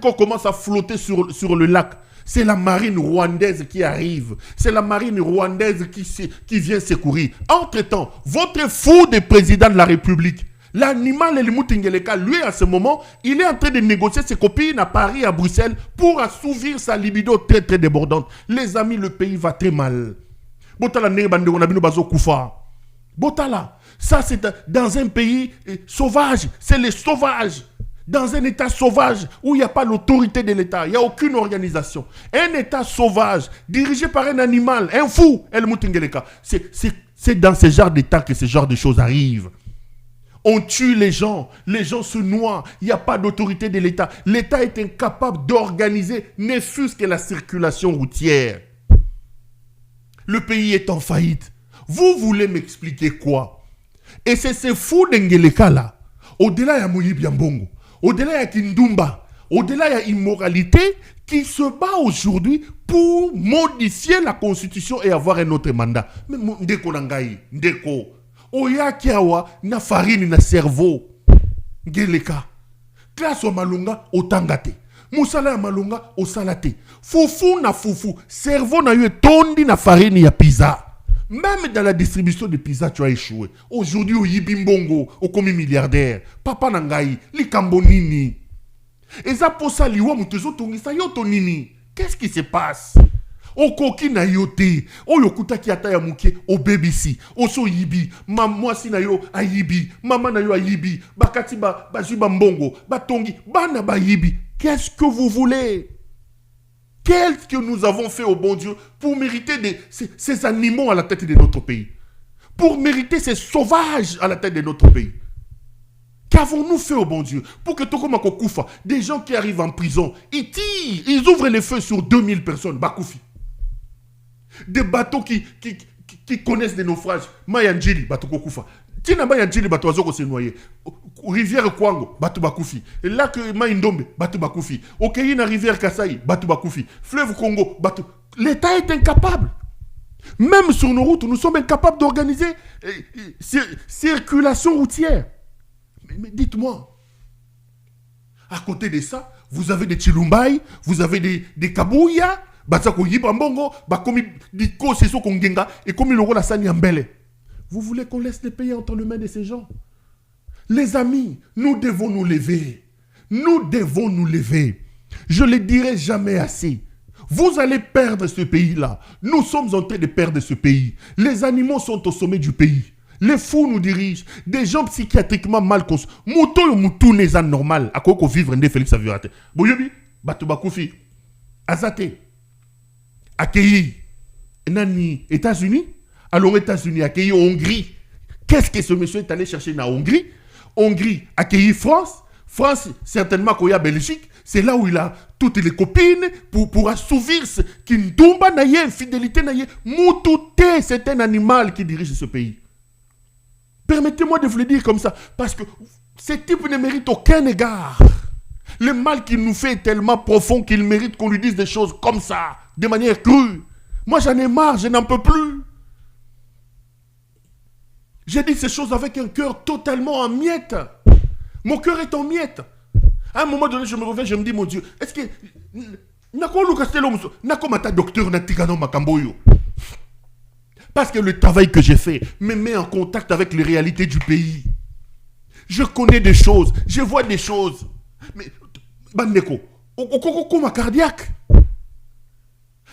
corps commencent à flotter sur le lac. C'est la marine rwandaise qui arrive. C'est la marine rwandaise qui vient secourir. Entre-temps, votre fou de président de la République, l'animal Elimutingeleka, lui, à ce moment, il est en train de négocier ses copines à Paris, à Bruxelles, pour assouvir sa libido très, très débordante. Les amis, le pays va très mal. Botala Nebande, on a bien bazo Koufa. Botala, ça c'est dans un pays sauvage. C'est les sauvages. Dans un état sauvage où il n'y a pas l'autorité de l'État, il n'y a aucune organisation. Un état sauvage, dirigé par un animal, un fou, El Moutingeleka. C'est dans ce genre d'état que ce genre de choses arrivent. On tue les gens se noient, il n'y a pas d'autorité de l'État. L'État est incapable d'organiser, ne fût-ce que la circulation routière. Le pays est en faillite. Vous voulez m'expliquer quoi? Et c'est ces fous d'Ngeleka là, au-delà de Moïse Biambongo, au-delà de Kindumba, au-delà de l'immoralité, qui se bat aujourd'hui pour modifier la constitution et avoir un autre mandat. Mais ndeko nangai, ndeko, oya kiawa na farine na cerveau, ngeleka, classe o malunga otangate, musala ya malunga osalate, fufu na fufu, cerveau na yo tondi na farine ya pizza. Même dans la distribution de pizza, tu as échoué. Aujourd'hui, au Yibimbongo, au commis milliardaire, Papa Nangai, Likambo Nini. Et ça pour ça, liwa mutezo tongisa yoto nini. Qu'est-ce qui se passe? Au koki na yote, au yokuta ki ata ya muke, au BBC, au so yibi, moi si na yo a yibi, maman na yo a yibi, bakati ba juba mbongo, batongi, bana ba yibi. Qu'est-ce que vous voulez? Qu'est-ce que nous avons fait au bon Dieu pour mériter ces animaux à la tête de notre pays? Pour mériter ces sauvages à la tête de notre pays? Qu'avons-nous fait au bon Dieu? Pour que Tokomako Koufa, des gens qui arrivent en prison, ils tirent, ils ouvrent les feux sur 2000 personnes, Bakoufi. Des bateaux qui connaissent des naufrages. Mayanjili, bateau Koufa. Tina Mayanjili, bateau Azoko se noyer. Rivière Kwango, bateau Bakoufi. Lac Maïndombe, bateau Bakoufi. Okeyina rivière Kasaï, bateau Bakoufi. Fleuve Congo, bateau. L'État est incapable. Même sur nos routes, nous sommes incapables d'organiser circulation routière. Mais dites-moi, à côté de ça, vous avez des Chilumbai, vous avez des Kabouya, Batsako Yibambongo, Bakomi Diko Seso Kongenga, et comme il aura la Sani Ambele. Vous voulez qu'on laisse les pays entre les mains de ces gens? Les amis, nous devons nous lever. Nous devons nous lever. Je ne le dirai jamais assez. Vous allez perdre ce pays-là. Nous sommes en train de perdre ce pays. Les animaux sont au sommet du pays. Les fous nous dirigent. Des gens psychiatriquement mal construits. Mouto yo moutou n'est pas normal. À quoi qu'on vivre en Félix Aviorate. Boyobi, Batubakoufi, Azate, accueilli, Nani, États-Unis. Alors États-Unis, accueilli Hongrie. Qu'est-ce que ce monsieur est allé chercher en Hongrie? Hongrie, accueilli France. France, certainement qu'il y a Belgique. C'est là où il a toutes les copines pour assouvir ce Kindumba naye, infidélité naye. Moutouté, c'est un animal qui dirige ce pays. Permettez-moi de vous le dire comme ça, parce que ce type ne mérite aucun égard. Le mal qu'il nous fait est tellement profond qu'il mérite qu'on lui dise des choses comme ça, de manière crue. Moi, j'en ai marre, je n'en peux plus. J'ai dit ces choses avec un cœur totalement en miettes. Mon cœur est en miettes. À un moment donné, je me réveille, je me dis, mon Dieu, est-ce que... Parce que le travail que j'ai fait me met en contact avec les réalités du pays. Je connais des choses, je vois des choses. Mais, Bandeko, ma cardiaque.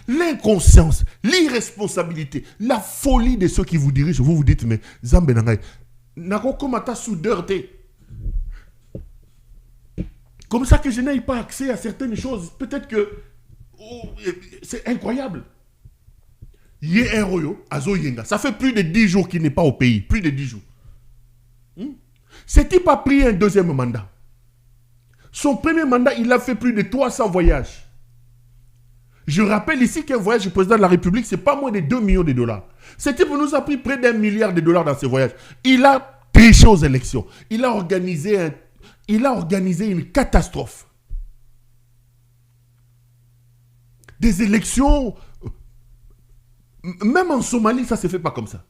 L'inconscience, l'irresponsabilité, la folie de ceux qui vous dirigent. Vous vous dites, mais Zambenangay, Nakokomata soudeur. Comme ça que je n'ai pas accès à certaines choses. Peut-être que c'est incroyable. Ça fait plus de 10 jours qu'il n'est pas au pays. Plus de 10 jours. Ce type a pris un deuxième mandat. Son premier mandat, il a fait plus de 300 voyages. Je rappelle ici qu'un voyage du président de la République, c'est pas moins de 2 millions de dollars. Ce type nous a pris près d'1 milliard de dollars dans ses voyages. Il a triché aux élections. Il a organisé une catastrophe. Des élections, même en Somalie, ça ne se fait pas comme ça.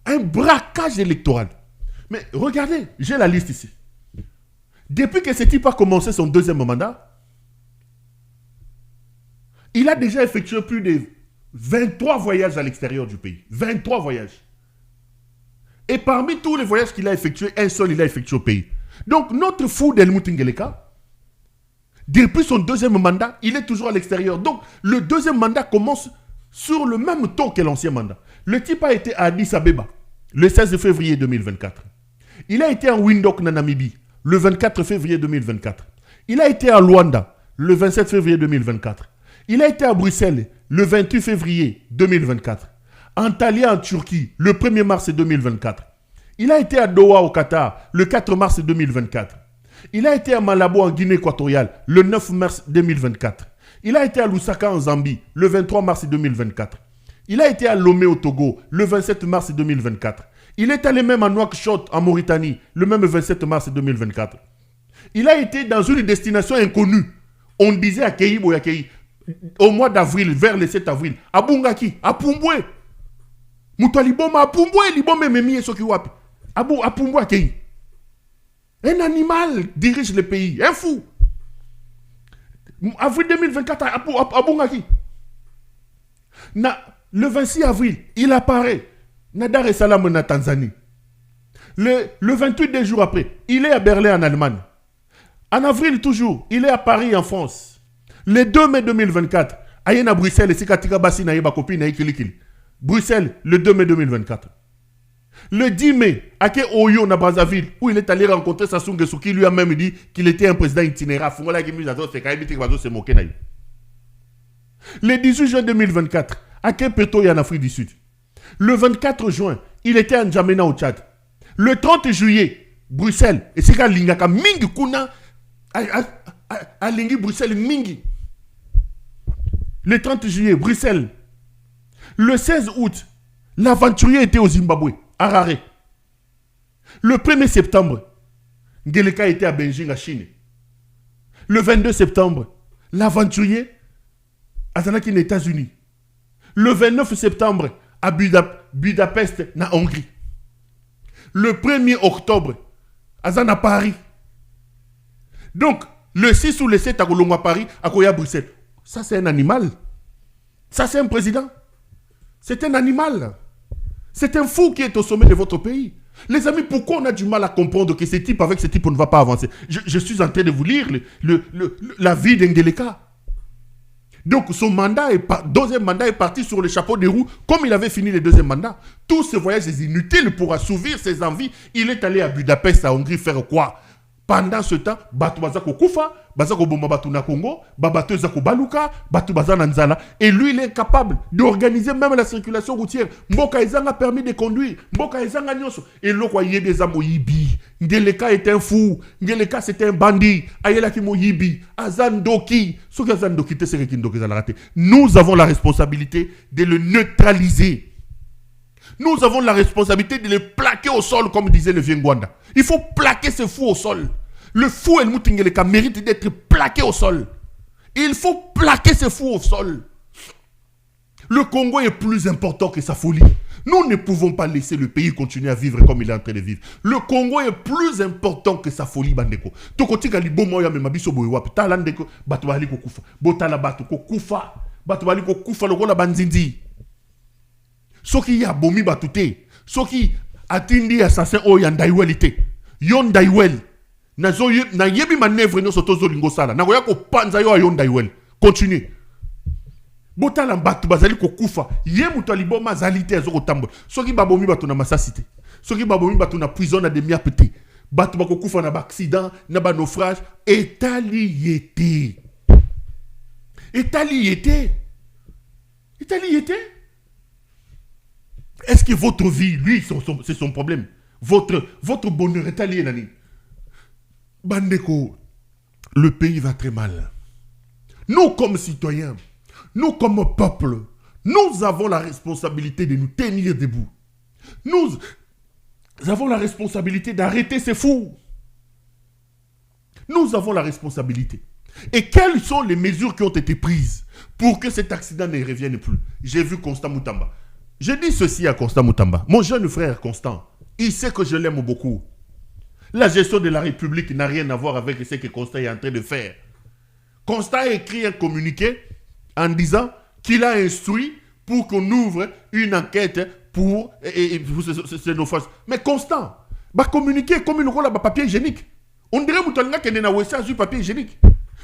Un braquage électoral. Mais regardez, j'ai la liste ici. Depuis que ce type a commencé son deuxième mandat, il a déjà effectué plus de 23 voyages à l'extérieur du pays. 23 voyages. Et parmi tous les voyages qu'il a effectués, un seul il a effectué au pays. Donc notre fou d'Helmut Ngeleka, depuis son deuxième mandat, il est toujours à l'extérieur. Donc le deuxième mandat commence sur le même ton que l'ancien mandat. Le type a été à Addis Abeba le 16 février 2024. Il a été en Windhoek, Namibie, le 24 février 2024. Il a été à Luanda le 27 février 2024. Il a été à Bruxelles le 28 février 2024. Antalya en Turquie le 1er mars 2024. Il a été à Doha au Qatar le 4 mars 2024. Il a été à Malabo en Guinée équatoriale le 9 mars 2024. Il a été à Lusaka en Zambie le 23 mars 2024. Il a été à Lomé au Togo le 27 mars 2024. Il est allé même à Nouakchott en Mauritanie le même 27 mars 2024. Il a été dans une destination inconnue. On disait à Kei Boyakei au mois d'avril, vers le 7 avril, à Bungaki, à Pumbwe. Moutaliboma à Pumbwe, Libome Memi et Sokiwapi. À Pumbwe à Kei. Un animal dirige le pays, un fou. Avril 2024 à Bungaki. Le 26 avril, il apparaît. Nadar et Salam en Tanzanie. Le 28 des jours après, il est à Berlin en Allemagne. En avril toujours, il est à Paris en France. Le 2 mai 2024, Ayen à Bruxelles, et Sikatika Bassi Naïba Kopi Naïkilikil. Bruxelles, le 2 mai 2024. Le 10 mai, Ake Oyo na Brazzaville, où il est allé rencontrer Sassou Nguesso, qui lui a même dit qu'il était un président itinéraire. Le 18 juin 2024, Ake Pretoria en Afrique du Sud. Le 24 juin, il était à N'Djamena au Tchad. Le 30 juillet, Bruxelles, et Sika Lingaka Mingi Kuna, à Lingi Bruxelles Mingi. Le 30 juillet, Bruxelles. Le 16 août, l'aventurier était au Zimbabwe, à Harare. Le 1er septembre, Ngeleka était à Beijing, à Chine. Le 22 septembre, l'aventurier à Zanaki, aux États-Unis. Le 29 septembre, à Budapest, en Hongrie. Le 1er octobre, à Zana, Paris. Donc, le 6 ou le 7 à Golongo à Paris, à Koya Bruxelles. Ça, c'est un animal. Ça, c'est un président. C'est un animal. C'est un fou qui est au sommet de votre pays. Les amis, pourquoi on a du mal à comprendre que ce type, avec ce type, on ne va pas avancer? Je suis en train de vous lire la vie d'Ngeleka. Donc, son mandat deuxième mandat est parti sur le chapeau de roue, comme il avait fini le deuxième mandat. Tous ces voyages sont inutiles pour assouvir ses envies. Il est allé à Budapest, à Hongrie, faire quoi? Pendant ce temps, Batu Bazako Koufa, Bazako Bomba Batu na Congo, Babatu Zako Baluka, Batu Bazana Nzala. Et lui, il est capable d'organiser même la circulation routière. Mboka Ezanga a permis de conduire. Mboka Ezanga Nyoso. Et l'autre, il y a des amo Yibi. Ngeleka est un fou. Ngeleka, c'est un bandit. Ayela Kimo Yibi. Azandoki. Ce que Azandoki, c'est ce qui a raté. Nous avons la responsabilité de le neutraliser. Nous avons la responsabilité de les plaquer au sol, comme disait le vieux Ngwanda. Il faut plaquer ce fou au sol. Le fou Helmut Ngeleka mérite d'être plaqué au sol. Il faut plaquer ce fou au sol. Le Congo est plus important que sa folie. Nous ne pouvons pas laisser le pays continuer à vivre comme il est en train de vivre. Le Congo est plus important que sa folie, Bandeko. Tokotika libomo ya memabiso boywapi. Talandeko, batubali ko kufa. Botala batu ko kufa. Batubali ko kufa lokola banzinzi. Soki ya bomi batute, soki atindi assassin o ya ndaiwelite, yon ndaiwel, na yebi manevre no sotozo lingo sala, na goya ko panza yo yon ndaiwel, continue. Botala batu bazali ko kufa, ye mutalibo mazalite azoko tambo, soki babomi batu na masasite, soki babomi batu na prison na demi apete, batu bako kufa na ba accident, na ba naufrage, etali yete. Italie y était. Est-ce que votre vie, lui, c'est son problème? Votre bonheur italien, Nani? Bandeko, le pays va très mal. Nous, comme citoyens, nous, comme peuple, nous avons la responsabilité de nous tenir debout. Nous avons la responsabilité d'arrêter ces fous. Nous avons la responsabilité. Et quelles sont les mesures qui ont été prises pour que cet accident ne revienne plus? J'ai vu Constant Moutamba. Je dis ceci à Constant Moutamba. Mon jeune frère Constant, il sait que je l'aime beaucoup. La gestion de la République n'a rien à voir avec ce que Constant est en train de faire. Constant a écrit un communiqué en disant qu'il a instruit pour qu'on ouvre une enquête pour xénophobie. Mais Constant, va communiquer comme une rôle à papier hygiénique. On dirait qu'il y a un papier hygiénique.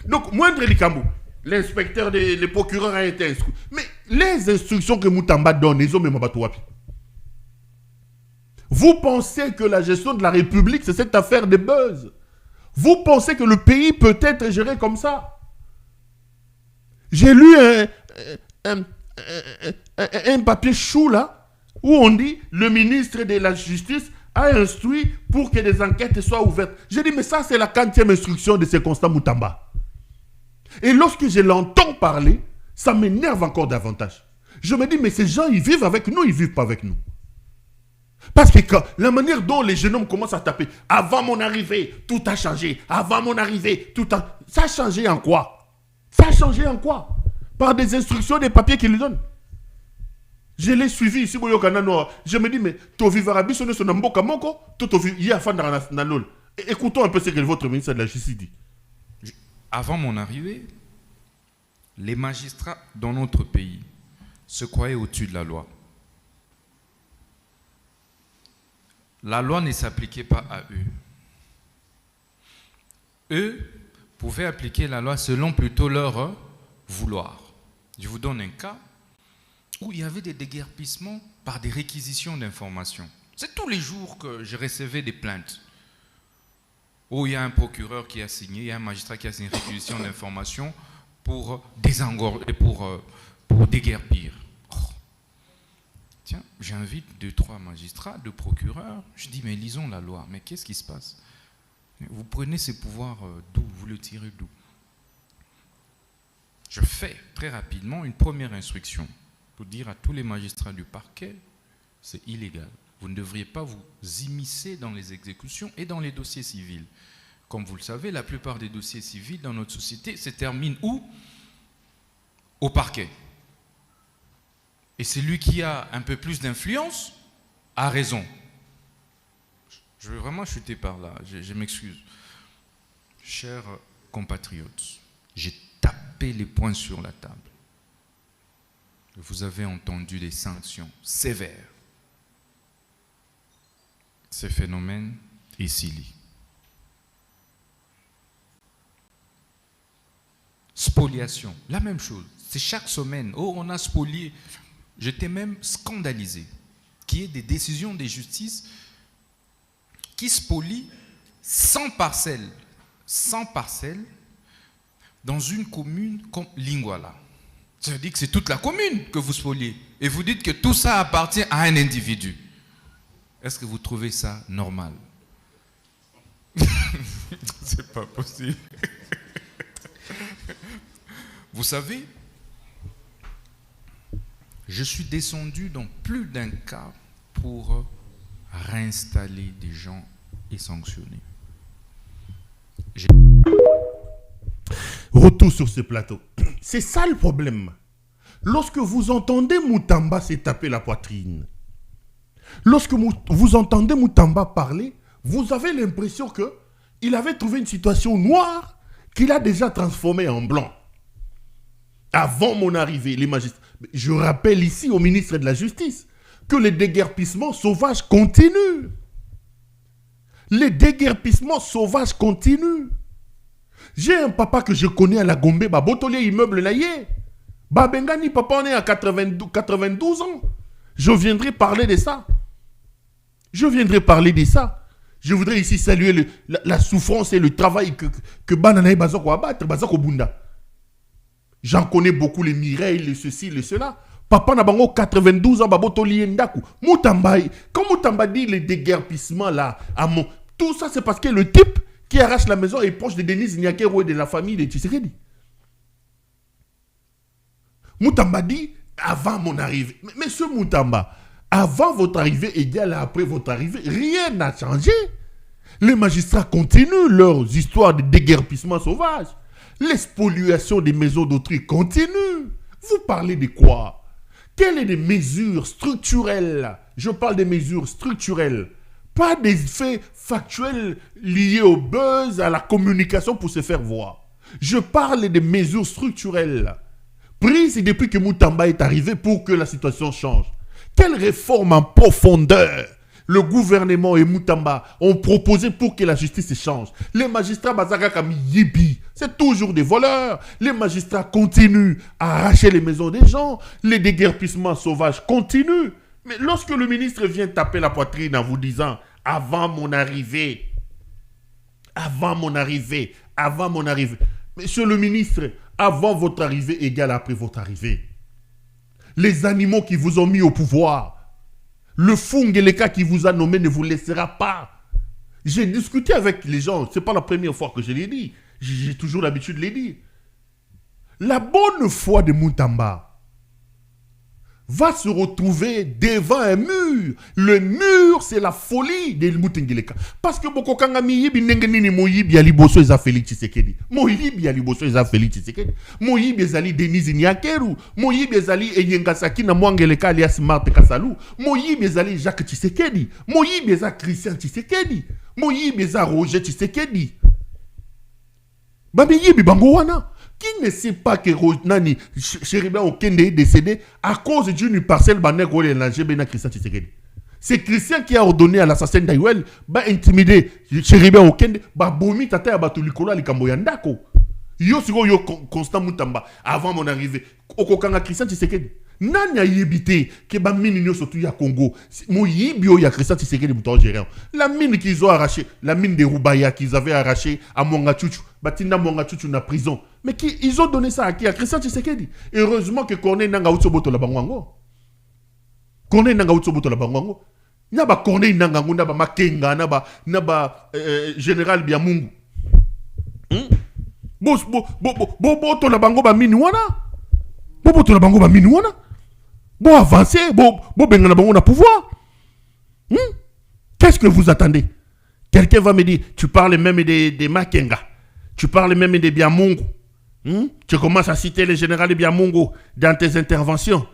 Donc, moindre Likambo, l'inspecteur, le procureur a été instruit. Mais les instructions que Moutamba donne, ils ont même pas. Vous pensez que la gestion de la République, c'est cette affaire de buzz? Vous pensez que le pays peut être géré comme ça? J'ai lu un papier chou là, où on dit le ministre de la Justice a instruit pour que des enquêtes soient ouvertes. J'ai dit, mais ça, c'est la 40e instruction de ce Constant Moutamba. Et lorsque je l'entends parler, ça m'énerve encore davantage. Je me dis, mais ces gens, ils vivent avec nous, ils ne vivent pas avec nous. Parce que la manière dont les jeunes hommes commencent à taper, avant mon arrivée, tout a changé. Avant mon arrivée, tout a... Ça a changé en quoi? Ça a changé en quoi? Par des instructions, des papiers qu'ils lui donnent. Je l'ai suivi ici, je me dis, mais tu vivras bien, ce n'est pas moko, écoutons un peu ce que votre ministre de la Justice dit. Avant mon arrivée, les magistrats dans notre pays se croyaient au-dessus de la loi. La loi ne s'appliquait pas à eux. Eux pouvaient appliquer la loi selon plutôt leur vouloir. Je vous donne un cas où il y avait des déguerpissements par des réquisitions d'informations. C'est tous les jours que je recevais des plaintes. Où il y a un procureur qui a signé, il y a un magistrat qui a signé une réquisition d'informations pour désengorger, pour déguerpir. Oh. Tiens, j'invite 2-3 magistrats, 2 procureurs. Je dis, mais lisons la loi. Mais qu'est-ce qui se passe? Vous prenez ces pouvoirs d'où? Vous le tirez d'où? Je fais très rapidement une première instruction pour dire à tous les magistrats du parquet, c'est illégal. Vous ne devriez pas vous immiscer dans les exécutions et dans les dossiers civils. Comme vous le savez, la plupart des dossiers civils dans notre société se terminent où? Au parquet. Et celui qui a un peu plus d'influence a raison. Je veux vraiment chuter par là, je m'excuse. Chers compatriotes, j'ai tapé les poings sur la table. Vous avez entendu des sanctions sévères. Ce phénomène est silly. Spoliation, la même chose. C'est chaque semaine. Oh, on a spolié. J'étais même scandalisé qu'il y ait des décisions de justice qui spolient 100 parcelles dans une commune comme Lingwala. Ça veut dire que c'est toute la commune que vous spoliez. Et vous dites que tout ça appartient à un individu. Est-ce que vous trouvez ça normal? C'est pas possible. Vous savez, je suis descendu dans plus d'un cas pour réinstaller des gens et sanctionner. Retour sur ce plateau. C'est ça le problème. Lorsque vous entendez Moutamba se taper la poitrine, lorsque vous entendez Moutamba parler, vous avez l'impression qu'il avait trouvé une situation noire qu'il a déjà transformée en blanc. Avant mon arrivée, les magistrats... Je rappelle ici au ministre de la Justice que les déguerpissements sauvages continuent. Les déguerpissements sauvages continuent. J'ai un papa que je connais à la Gombe, Botolier immeuble Naye. Bengani, papa, on est à 92 ans. Je viendrai parler de ça. Je voudrais ici saluer la souffrance et le travail que Bananaï Bazoko abattre, Bazoko Bunda. J'en connais beaucoup, les Mireille, les ceci, les cela. Papa na bango 92 ans, baboto liendaku. Quand Moutamba dit les déguerpissements là, tout ça c'est parce que le type qui arrache la maison est proche de Denise Nyakero et de la famille de Tshisekedi. Moutamba dit, avant mon arrivée, monsieur Moutamba, avant votre arrivée égale après votre arrivée, rien n'a changé. Les magistrats continuent leurs histoires de déguerpissement sauvage. L'expoliation des maisons d'autrui continue. Vous parlez de quoi? Quelles sont les mesures structurelles? Je parle des mesures structurelles. Pas des faits factuels liés au buzz, à la communication pour se faire voir. Je parle des mesures structurelles prises depuis que Moutamba est arrivé pour que la situation change. Quelle réforme en profondeur le gouvernement et Moutamba ont proposé pour que la justice change? Les magistrats Bazaka comme Yibi, c'est toujours des voleurs. Les magistrats continuent à arracher les maisons des gens. Les déguerpissements sauvages continuent. Mais lorsque le ministre vient taper la poitrine en vous disant « Avant mon arrivée, monsieur le ministre, avant votre arrivée égale après votre arrivée. Les animaux qui vous ont mis au pouvoir, le Fungeleka qui vous a nommé ne vous laissera pas. J'ai discuté avec les gens, ce n'est pas la première fois que je l'ai dit. J'ai toujours l'habitude de le dire. La bonne foi de Moutamba va se retrouver devant un mur. Le mur, c'est la folie de Moutengeleka. Parce que beaucoup de Yibi Nengenini Moyibi Aliboso Eza Félix Tshisekedi. Moyibi Aliboso Eza Félix Tshisekedi. Moyibi Ezali Denise Nyakeru. Moyibi Ezali Eyengasaki na Mwangeleka alias Marthe Kasalou. Moyibi Ezali Jacques Tshisekedi. Moyibi Eza Christian Tshisekedi. Moyibi Eza Roger Tshisekedi. Babi Yibi Bangowana. Qui ne sait pas que Nani Chéribia Okende est décédé à cause d'une parcelle banègre et l'angébéna Christian Tshisekedi. C'est Christian qui a ordonné à l'assassin d'Aïwel bah intimider Chéribia Okende bah bomi tata abatu likola likambo yandako. Yo siko yo Constant Moutamba avant mon arrivée. Okokanga Christian Tshisekedi. Nani a yébité que ba mine nyo surtout ya Congo. Mo yibio ya Christian Tshisekedi mouton gérant. La mine qu'ils ont arrachée, la mine de Rubaya qu'ils avaient arrachée à Mongachuchu. Batinda Mongachuchu na prison. Mais ils ont donné ça à qui? À Christian Tshisekedi. Heureusement que Corneille Nanga Utsoboto la Bangwango. Corneille Nanga Utsoboto la Bangwango. Naba Corneille Nanga Naba Makenga naba général Biamungu. Boboto la Bango ba minuana. Boboto la Bango ba minuana. Bon avancer, bon benga la Bango na pouvoir. Qu'est-ce que vous attendez? Quelqu'un va me dire, tu parles même de Makenga. Tu parles même de Biamungu. Tu commences à citer le général Biamungu dans tes interventions.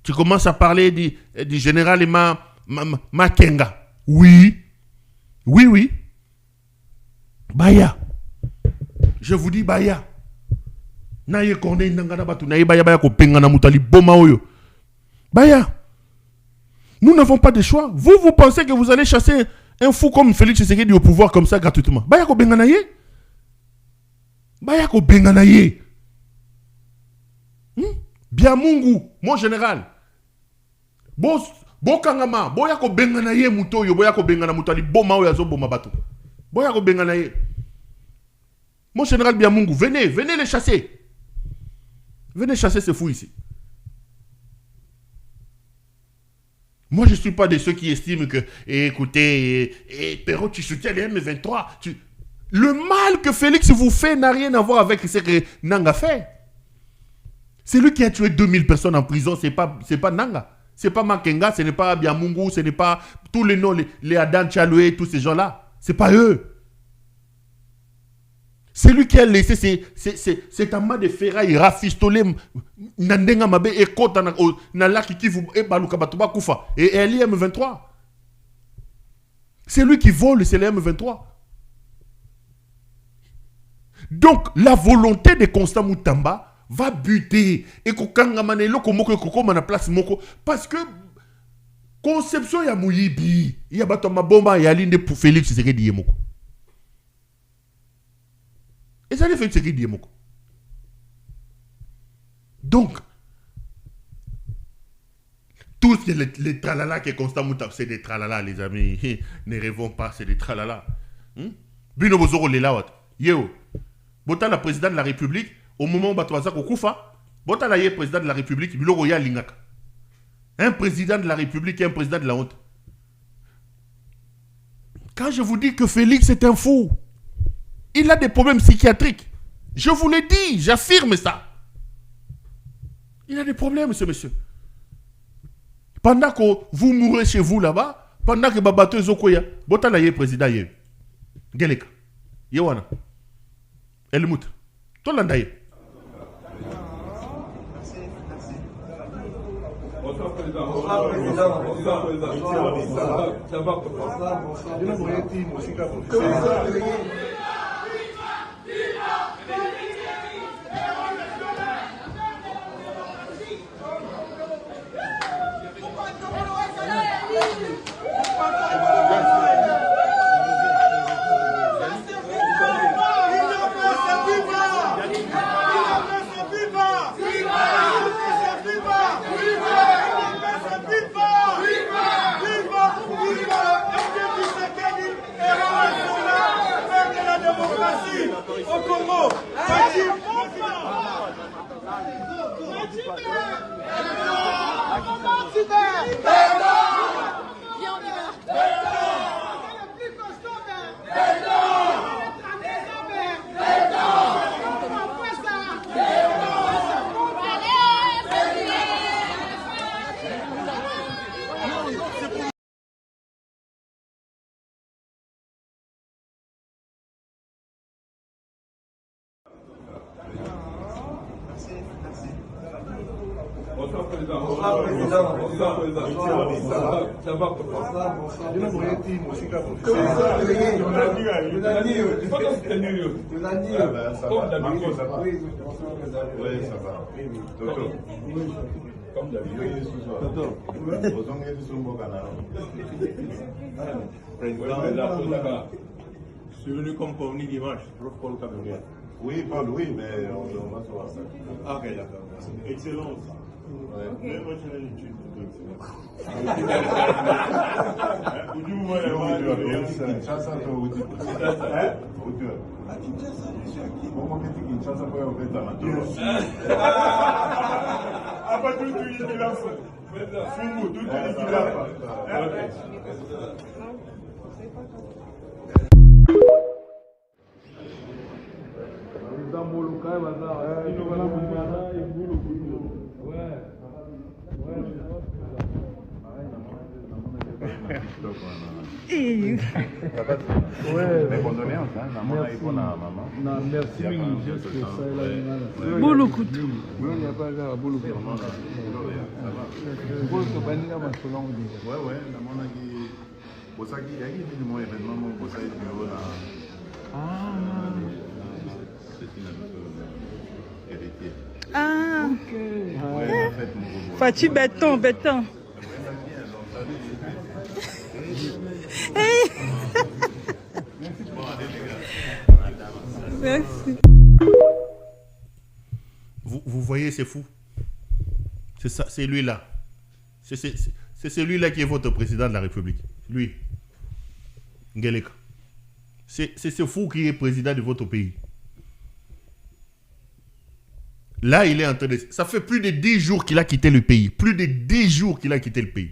Tu commences à parler du général Makenga. Oui. Baya. Je vous dis Baya. Naye Corneille Nangana Batu. Naye Baya ko pengana mutali boma oyo. Baya. Nous n'avons pas de choix. Vous pensez que vous allez chasser un fou comme Félix Tshisekedi au pouvoir comme ça gratuitement? Baya ko bengana ye. Bayako Benganaye. Biamungu, mon général. Bokangama, Boyako Benganaye Mutoyo, Boyako Bengana Mutali, Boma Oyazo Boma Bato. Boyako Benganaye. Mon général Biamungu, venez les chasser. Venez chasser ces fous ici. Moi, je ne suis pas de ceux qui estiment que, écoutez, Perrault, tu soutiens les M23, Le mal que Félix vous fait n'a rien à voir avec ce que Nanga fait. C'est lui qui a tué 2000 personnes en prison, c'est pas Nanga. C'est pas Makenga, ce n'est pas Biamungu, ce n'est pas tous les noms, les Adan Chaloué, tous ces gens-là. C'est pas eux. C'est lui qui a laissé cet amas de ferraille rafistolé Nandenga Mabe et Kota na laki Kivu et Baluka Batuba Koufa et LM23. C'est lui qui vole, c'est le M23. Donc, la volonté de Constant Moutamba va buter. Et parce que conception ya Mouyibi, il y a Batoma Bomba et Aline pour Félix Tshisekedi Yemoko. Et ça les fait Tshisekedi Yemoko. Donc, tous les tralala que Constant Moutamba, c'est des tralala, les amis. Ne rêvons pas, c'est des tralala. Bino Bozoro Lelawat. Yo. Bota la président de la République, au moment où Batoaza Koufa, Bota la président de la République, Bilo Roya Lingaka. Un président de la République et un président de la honte. Quand je vous dis que Félix est un fou, il a des problèmes psychiatriques. Je vous l'ai dit, j'affirme ça. Il a des problèmes, ce monsieur. Pendant que vous mourrez chez vous là-bas, pendant que Babato Zokoya, Botala est président, Geleka, Yewana, Elmout, Tolandaye. Au Congo, Je suis venu comme convenu dimanche, prof Paul Cameroun. Oui, Paul, oui, mais on va se voir ça. Ah, ok, d'accord. Excellence. Ouais. Mais moi, je l'ai étudié. Mes condoléances, hein, maman, il faut la maman. Non, merci, juste que ça, là, Boulou Koutou. Oui, il n'y a pas de boulou Koutou. Ouais, ouais, la maman qui. Bosaki, il y a un événement, mon Bosaki, là. Ah, c'est une héritier. Ah, ok. Ouais, en fait, Fati béton. Merci. Vous voyez, c'est fou. C'est ça, c'est lui-là. C'est celui-là qui est votre président de la République. Lui. Ngeleka. C'est ce fou qui est président de votre pays. Là, il est en train de... Ça fait plus de 10 jours qu'il a quitté le pays. Plus de 10 jours qu'il a quitté le pays.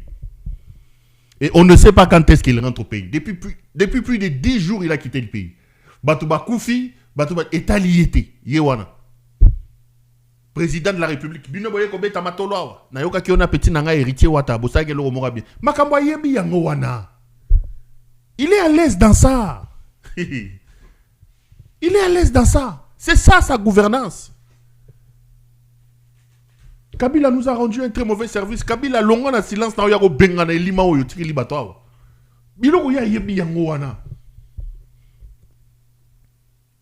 Et on ne sait pas quand est-ce qu'il rentre au pays. Depuis plus de 10 jours, il a quitté le pays. Batouba Koufi, Batouba Etaliété, Yewana. Président de la République. Bino boye kobe tamatoloa. Na yoka kiona petit nanga héritier wata. Bosage lo mora bien. Makamba yebi yango wana. Il est à l'aise dans ça. Il est à l'aise dans ça. C'est ça sa gouvernance. Kabila nous a rendu un très mauvais service. Kabila longo na silence na yako benga na elima oyo tikili batwa. Biloko ya yebi yango wana.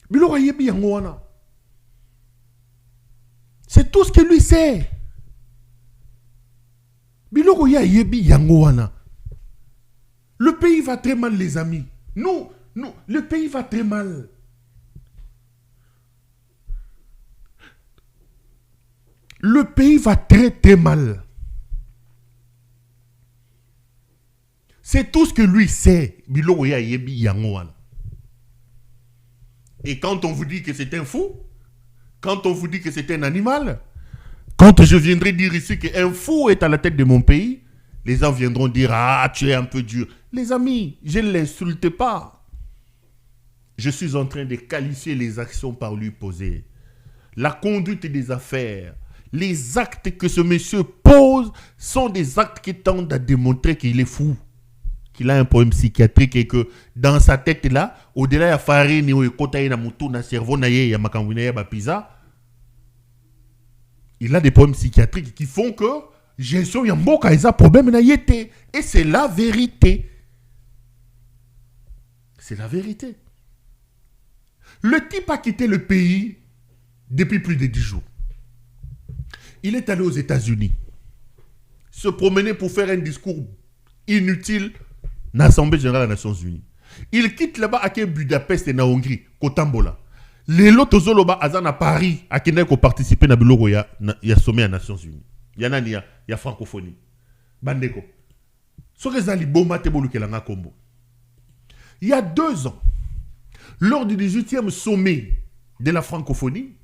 Biloko yebi yango wana. C'est tout ce que lui sait. Biloko ya yebi yango wana. Le pays va très mal, les amis. Nous, le pays va très mal. Le pays va très très mal. C'est tout ce que lui sait. Biloko ya yebi yango wana. Et quand on vous dit que c'est un fou, quand on vous dit que c'est un animal, Quand je viendrai dire ici qu'un fou est à la tête de mon pays, les gens viendront dire « Ah, tu es un peu dur ». Les amis, je ne l'insulte pas. Je suis en train de qualifier les actions par lui posées. La conduite des affaires, les actes que ce monsieur pose sont des actes qui tendent à démontrer qu'il est fou, qu'il a un problème psychiatrique et que dans sa tête là, au-delà de la farine, il cerveau, il a des problèmes psychiatriques qui font que gestion yamboka a problème na yete. Et c'est la vérité. C'est la vérité. Le type a quitté le pays depuis plus de 10 jours. Il est allé aux États-Unis, se promener pour faire un discours inutile dans l'Assemblée générale des Nations Unies. Il quitte là-bas à Budapest et en Hongrie, Kotambola. Les lots Zoloba Azan à Paris, à Kenya qui participer à Bilogo, il y a sommet des Nations Unies. Il y a francophonie. Bandeko. Il y a 2 ans, lors du 18e sommet de la francophonie,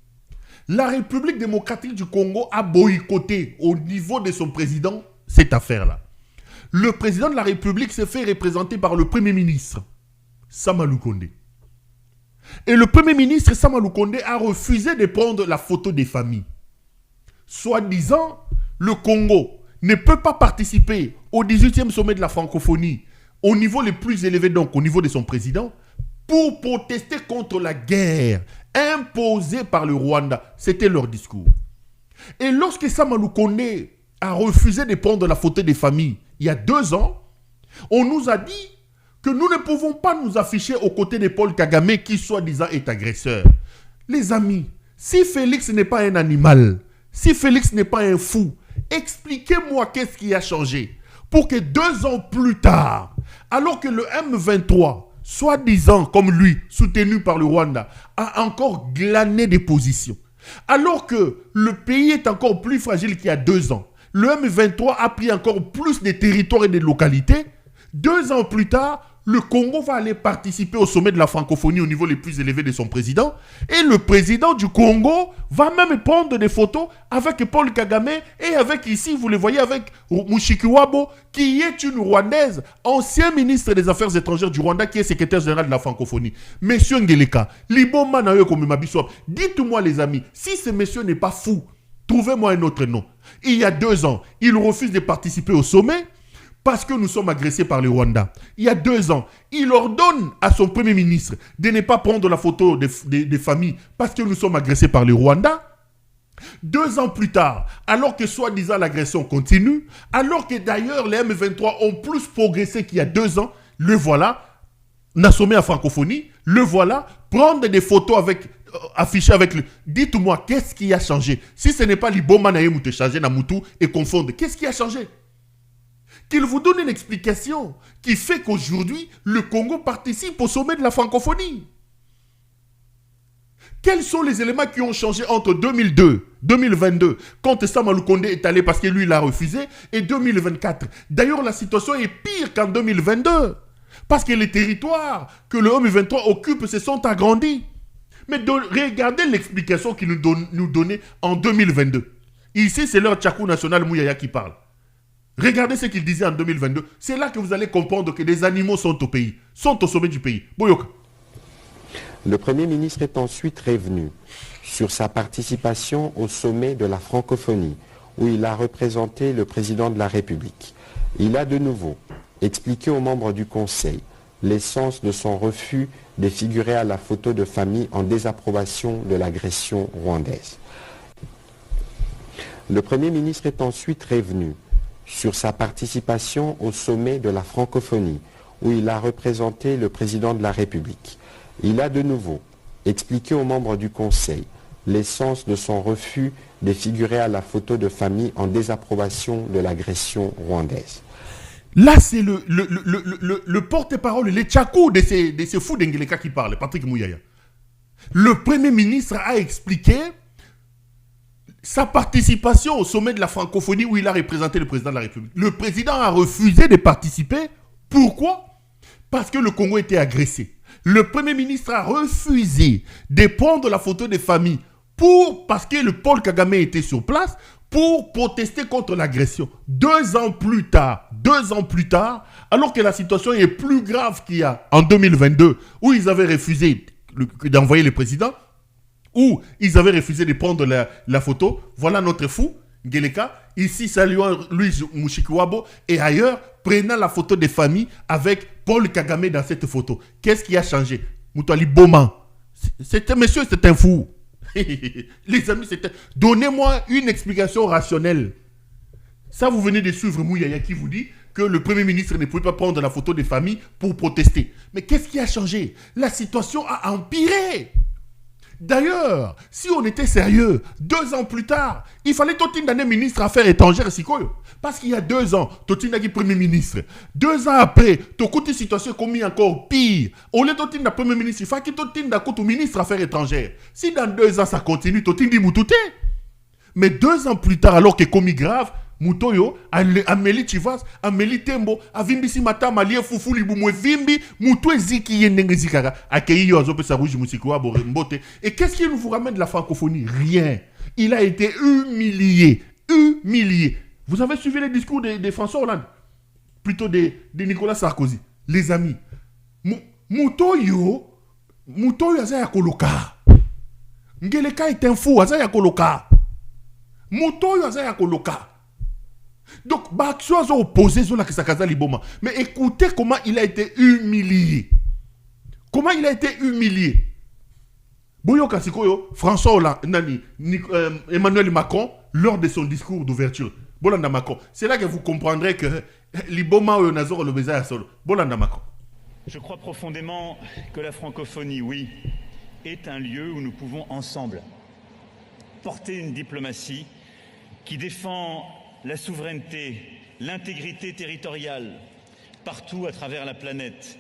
la République démocratique du Congo a boycotté au niveau de son président cette affaire-là. Le président de la République s'est fait représenter par le Premier ministre, Sama Lukonde. Et le Premier ministre, Sama Lukonde, a refusé de prendre la photo des familles. Soi-disant, le Congo ne peut pas participer au 18e sommet de la francophonie au niveau le plus élevé, donc au niveau de son président, pour protester contre la guerre imposée par le Rwanda. C'était leur discours. Et lorsque Sama Lukonde a refusé de prendre la photo des familles il y a 2 ans, on nous a dit que nous ne pouvons pas nous afficher aux côtés de Paul Kagame qui soi-disant est agresseur. Les amis, si Félix n'est pas un animal, si Félix n'est pas un fou, expliquez-moi qu'est-ce qui a changé pour que 2 ans plus tard, alors que le M23, soi-disant comme lui, soutenu par le Rwanda, a encore glané des positions, alors que le pays est encore plus fragile qu'il y a 2 ans, le M23 a pris encore plus de territoires et de localités, 2 ans plus tard, le Congo va aller participer au sommet de la francophonie au niveau le plus élevé de son président. Et le président du Congo va même prendre des photos avec Paul Kagame et avec ici, vous le voyez, avec Mushikiwabo, qui est une Rwandaise, ancien ministre des Affaires étrangères du Rwanda, qui est secrétaire général de la francophonie. Monsieur Ngeleka, Liboma Nayo Komimabiswap, dites-moi les amis, si ce monsieur n'est pas fou, trouvez-moi un autre nom. Il y a 2 ans, il refuse de participer au sommet, parce que nous sommes agressés par le Rwanda. Il y a 2 ans, il ordonne à son premier ministre de ne pas prendre la photo des familles parce que nous sommes agressés par le Rwanda. 2 ans plus tard, alors que soi-disant l'agression continue, alors que d'ailleurs les M23 ont plus progressé qu'il y a 2 ans, le voilà, Nassomé à francophonie, le voilà, prendre des photos affichées avec lui. Dites-moi, qu'est-ce qui a changé? Si ce n'est pas l'Iboma Naïmouté changer Namoutou et confondre, qu'est-ce qui a changé? Qu'il vous donne une explication qui fait qu'aujourd'hui, le Congo participe au sommet de la francophonie. Quels sont les éléments qui ont changé entre 2022, quand Sama Lukonde est allé parce que lui, il a refusé, et 2024? D'ailleurs, la situation est pire qu'en 2022, parce que les territoires que le M23 occupe se sont agrandis. Mais regardez l'explication qu'il nous donnait en 2022. Ici, c'est leur Tchakou national Mouyaya qui parle. Regardez ce qu'il disait en 2022. C'est là que vous allez comprendre que les animaux sont au pays, sont au sommet du pays. Boyoka. Le Premier ministre est ensuite revenu sur sa participation au sommet de la francophonie, où il a représenté le président de la République. Il a de nouveau expliqué aux membres du Conseil l'essence de son refus de figurer à la photo de famille en désapprobation de l'agression rwandaise. Le Premier ministre est ensuite revenu sur sa participation au sommet de la francophonie, où il a représenté le président de la République. Il a de nouveau expliqué aux membres du Conseil l'essence de son refus de figurer à la photo de famille en désapprobation de l'agression rwandaise. Là, c'est le porte-parole, les tchakou de ces fous d'Engeleka qui parlent, Patrick Mouyaya. Le Premier ministre a expliqué sa participation au sommet de la francophonie où il a représenté le président de la République. Le président a refusé de participer. Pourquoi? Parce que le Congo était agressé. Le Premier ministre a refusé de prendre la photo des familles parce que le Paul Kagame était sur place pour protester contre l'agression. 2 ans plus tard, alors que la situation est plus grave qu'il y a en 2022, où ils avaient refusé d'envoyer le président, où ils avaient refusé de prendre la photo. Voilà notre fou, Ngeleka, ici saluant Louis Mushikiwabo, et ailleurs, prenant la photo des familles avec Paul Kagame dans cette photo. Qu'est-ce qui a changé? Moutouali Boma. Monsieur, c'est un fou. Les amis, donnez-moi une explication rationnelle. Ça, vous venez de suivre Mouyaya qui vous dit que le Premier ministre ne pouvait pas prendre la photo des familles pour protester. Mais qu'est-ce qui a changé? La situation a empiré. D'ailleurs, si on était sérieux, 2 ans plus tard, il fallait Totine Dane ministre Affaires étrangères Sikoyo. Parce qu'il y a 2 ans, Totine Dane Premier ministre. 2 ans après, Tokouti situation commis encore pire. Au lieu de Totine Dane Premier ministre, il faut que Totine Dane ministre Affaires étrangères. Si dans 2 ans ça continue, Totine Dane Moutouté. Mais 2 ans plus tard, alors que commis grave, Moutoyo, Amélie Chivas, Amélie Tembo, Avimbisi Mata, Malie Foufou, Liboumou, Vimbi, Moutou Ziki Yendengezikara, Akei Yoazope Sarouji Moussikoua, Borembote. Et qu'est-ce qui nous vous ramène de la francophonie? Rien. Il a été humilié. Humilié. Vous avez suivi les discours de François Hollande? Plutôt de Nicolas Sarkozy. Les amis. Moutoyo Azaya Koloka. Ngeleka est un fou, Azaya Koloka. Moutoyo Azaya Koloka. Donc, Baxo a opposé sur la Kisakaza Liboma. Mais écoutez comment il a été humilié. Comment il a été humilié. Boyo Kasikoyo, François Hollande, Emmanuel Macron, lors de son discours d'ouverture. Bolanda Macron. C'est là que vous comprendrez que Liboma ou Nazor le Bézard Solo. Bolanda Macron. Je crois profondément que la francophonie, oui, est un lieu où nous pouvons ensemble porter une diplomatie qui défend la souveraineté, l'intégrité territoriale, partout à travers la planète,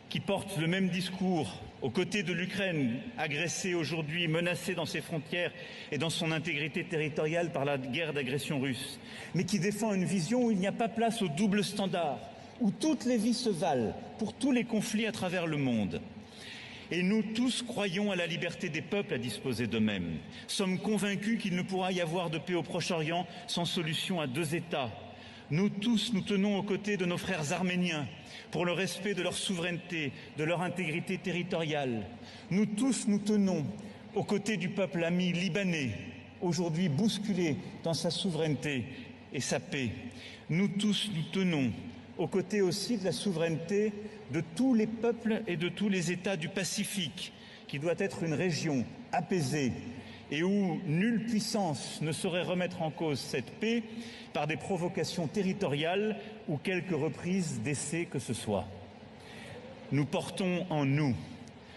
qui porte le même discours aux côtés de l'Ukraine, agressée aujourd'hui, menacée dans ses frontières et dans son intégrité territoriale par la guerre d'agression russe, mais qui défend une vision où il n'y a pas place au double standard, où toutes les vies se valent pour tous les conflits à travers le monde. Et nous tous croyons à la liberté des peuples à disposer d'eux-mêmes. Sommes convaincus qu'il ne pourra y avoir de paix au Proche-Orient sans solution à 2 États. Nous tous, nous tenons aux côtés de nos frères arméniens pour le respect de leur souveraineté, de leur intégrité territoriale. Nous tous, nous tenons aux côtés du peuple ami libanais, aujourd'hui bousculé dans sa souveraineté et sa paix. Nous tous, nous tenons aux côtés aussi de la souveraineté de tous les peuples et de tous les États du Pacifique, qui doit être une région apaisée et où nulle puissance ne saurait remettre en cause cette paix par des provocations territoriales ou quelques reprises d'essais que ce soit. Nous portons en nous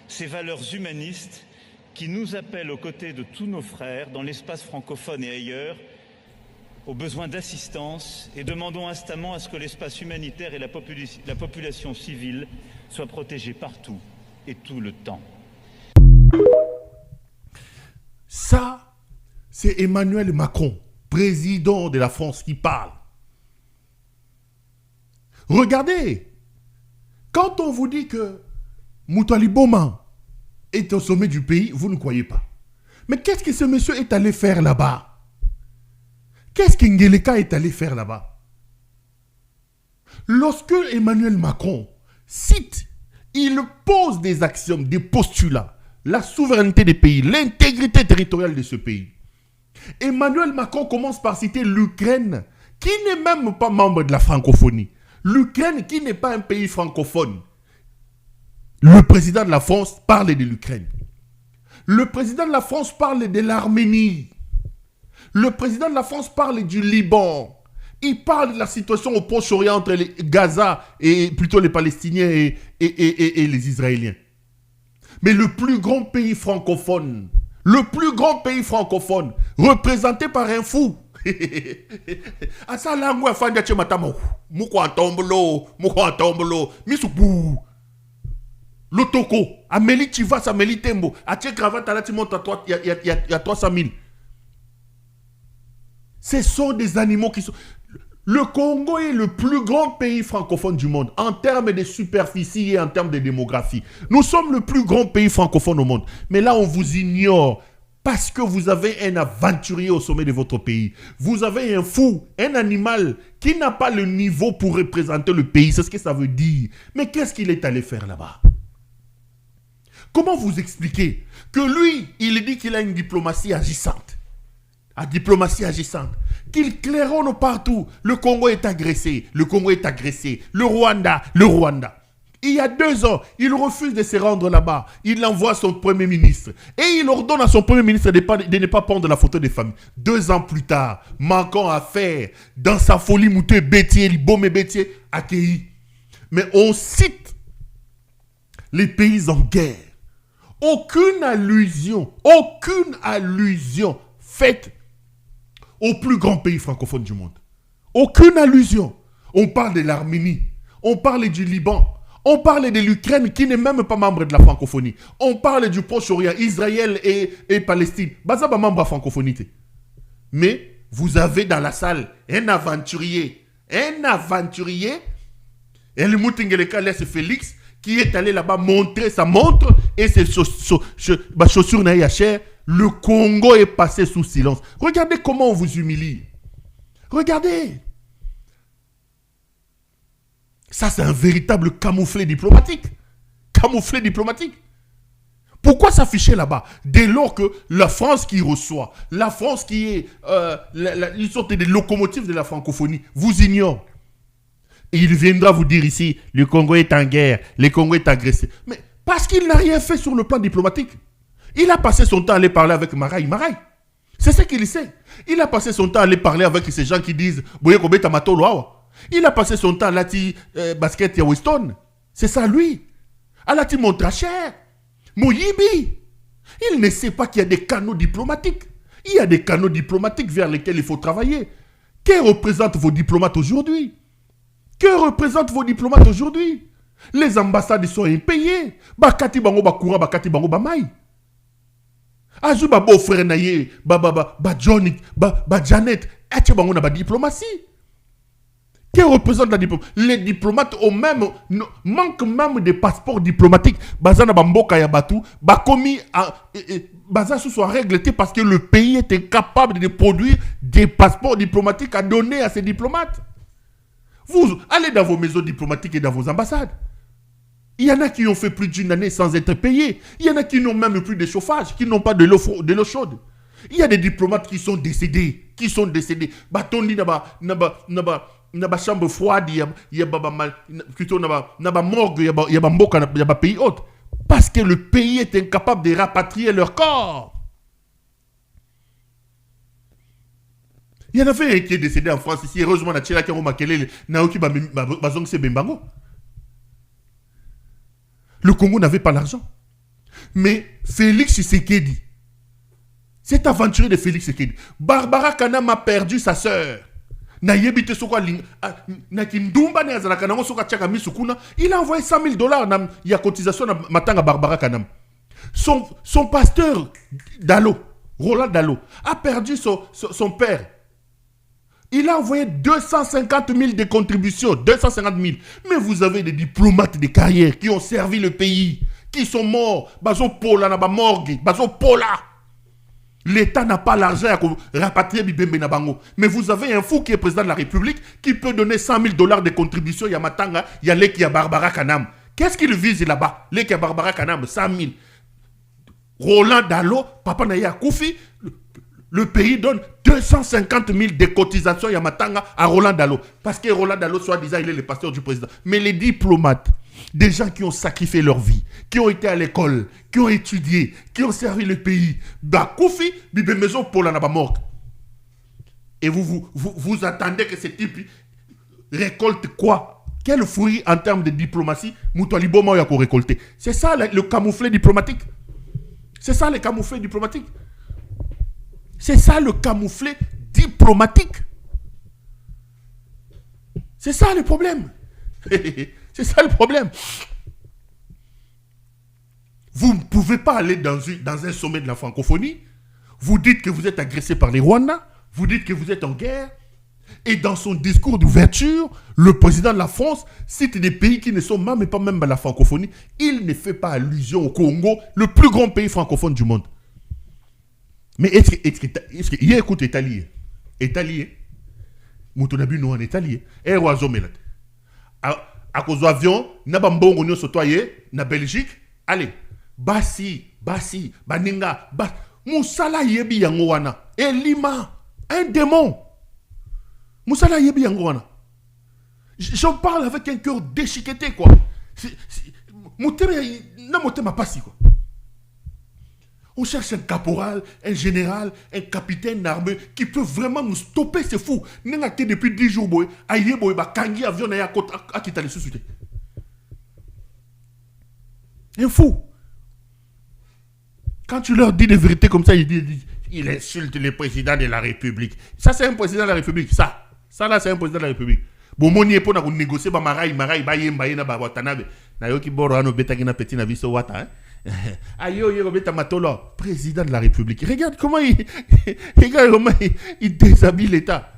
ces valeurs humanistes qui nous appellent aux côtés de tous nos frères dans l'espace francophone et ailleurs, aux besoins d'assistance, et demandons instamment à ce que l'espace humanitaire et la population civile soient protégés partout et tout le temps. Ça, c'est Emmanuel Macron, président de la France, qui parle. Regardez, quand on vous dit que Moutouali Boma est au sommet du pays, vous ne croyez pas. Mais qu'est-ce que ce monsieur est allé faire là-bas? Qu'est-ce qu'Ngeleka est allé faire là-bas? Lorsque Emmanuel Macron cite, il pose des axiomes, des postulats, la souveraineté des pays, l'intégrité territoriale de ce pays. Emmanuel Macron commence par citer l'Ukraine, qui n'est même pas membre de la francophonie. L'Ukraine, qui n'est pas un pays francophone. Le président de la France parle de l'Ukraine. Le président de la France parle de l'Arménie. Le président de la France parle du Liban. Il parle de la situation au Proche-Orient entre les Gaza et plutôt les Palestiniens et les Israéliens. Mais le plus grand pays francophone, représenté par un fou. Lotoko, Amélie Chivas, Amélie Tembo, Atie Cravate, là tu montes à toi, il y a 300 000. Ce sont des animaux qui sont... Le Congo est le plus grand pays francophone du monde en termes de superficie et en termes de démographie. Nous sommes le plus grand pays francophone au monde. Mais là, on vous ignore Parce que vous avez un aventurier au sommet de votre pays. Vous avez un fou, un animal qui n'a pas le niveau pour représenter le pays. C'est ce que ça veut dire. Mais qu'est-ce qu'il est allé faire là-bas? Comment vous expliquer que lui, il dit qu'il a une diplomatie agissante? Qu'il claironne partout. Le Congo est agressé. Le Rwanda. Il y a 2 ans, il refuse de se rendre là-bas. Il envoie son premier ministre. Et il ordonne à son premier ministre de ne pas prendre la photo des familles. 2 ans plus tard, manquant à faire, dans sa folie moutée, Bétier, accueilli. Mais on cite les pays en guerre. Aucune allusion faite au plus grand pays francophone du monde. Aucune allusion. On parle de l'Arménie, on parle du Liban, on parle de l'Ukraine qui n'est même pas membre de la francophonie. On parle du Proche-Orient, Israël et Palestine. Baza pas membre de la francophonie. Mais vous avez dans la salle un aventurier, et le Moutingeleka laisse Félix, qui est allé là-bas montrer sa montre et ses chaussures naïachères. Le Congo est passé sous silence. Regardez comment on vous humilie. Regardez. Ça, c'est un véritable camouflet diplomatique. Pourquoi s'afficher là-bas? Dès lors que la France qui reçoit, la France qui est une sorte de locomotive de la francophonie, vous ignore. Et il viendra vous dire ici, le Congo est en guerre, le Congo est agressé. Mais parce qu'il n'a rien fait sur le plan diplomatique. Il a passé son temps à aller parler avec Maraï. C'est ce qu'il sait. Il a passé son temps à aller parler avec ces gens qui disent il a passé son temps à l'ati basket à Weston. C'est ça lui. À l'ati Montrachet. Moyibi. Il ne sait pas qu'il y a des canaux diplomatiques. Il y a des canaux diplomatiques vers lesquels il faut travailler. Que représentent vos diplomates aujourd'hui? Les ambassades sont impayées. Bakati bango bakura, bakati bango bamai. Azu ba beau frère naye, ba Johnny, ba Janet, et bango na ba diplomatie. Qui représente la diplomatie? Les diplomates manquent même des passeports diplomatiques. Bazana bamboka ya batu, ba komi baza sous soit régleté parce que le pays est incapable de produire des passeports diplomatiques à donner à ses diplomates. Vous allez dans vos maisons diplomatiques et dans vos ambassades. Il y en a qui ont fait plus d'1 année sans être payés. Il y en a qui n'ont même plus de chauffage, qui n'ont pas de l'eau chaude. Il y a des diplomates qui sont décédés. Batondi naba chambre froide, il y a plutôt naba morgue, il y a mboka, il y a pays autre. Parce que le pays est incapable de rapatrier leur corps. Il y en avait un qui est décédé en France ici. Heureusement, le Congo n'avait pas l'argent. Mais Félix Tshisekedi, cet aventurier de Félix Tshisekedi, Barbara Kanam a perdu sa sœur. Il a envoyé $100,000 il y a cotisation à Barbara Kanam. Son pasteur Dalo, Roland Dalo, a perdu son père. Il a envoyé 250 000 de contributions, 250 000. Mais vous avez des diplomates de carrière qui ont servi le pays, qui sont morts. Bazo Pola n'a pas morgue, Bazo Pola. L'État n'a pas l'argent à rapatrier Bibembe Nabango. Mais vous avez un fou qui est président de la République qui peut donner $100,000 de contributions. Il y a Matanga, il y a Leki, il y a Barbara Kanam. Qu'est-ce qu'il vise là-bas? Leki, il y a Barbara Kanam, 100 000. Roland Dalo, Papa Naya Koufi. Le pays donne 250 000 de cotisations Yamatanga à Roland Dalo. Parce que Roland Dalo, soi-disant, il est le pasteur du président. Mais les diplomates, des gens qui ont sacrifié leur vie, qui ont été à l'école, qui ont étudié, qui ont servi le pays, Bakoufi, Bibe Maison pour la Nabamorgue. Et vous attendez que ce type récolte quoi? Quel fruit en termes de diplomatie Moutoualibo a récolté? C'est ça le camouflet diplomatique. C'est ça le camouflet diplomatique. C'est ça le camouflet diplomatique. C'est ça le problème. C'est ça le problème. Vous ne pouvez pas aller dans un sommet de la francophonie. Vous dites que vous êtes agressé par les Rwandais. Vous dites que vous êtes en guerre. Et dans son discours d'ouverture, le président de la France cite des pays qui ne sont même pas même à la francophonie. Il ne fait pas allusion au Congo, le plus grand pays francophone du monde. Mais est-ce que il écoute Italie Moutonabu nous en Italie et oiseau melat à cause d'avion na bambongo nyo sotoyer na Belgique allez basi baninga bas musala yebi yango wana elima un démon musala yebi yango wana. J'en parle avec un cœur déchiqueté quoi. Motema passi quoi. On cherche un caporal, un général, un capitaine d'armée qui peut vraiment nous stopper, c'est fou. Nous avons depuis 10 jours, boy, aïe boy, ba kangi avion na côte à qui t'allais sous-souter. Un fou. Quand tu leur dis des vérités comme ça, il insulte le président de la République. Ça c'est un président de la République, ça là c'est un président de la République. Bon mon yé pour négocier ba marai ba yemba na ba watanabe. Na yoki boro ano betagi na petit na biso wata hein. Ayo Robert Matolo, président de la République. Regarde comment il déshabille l'État.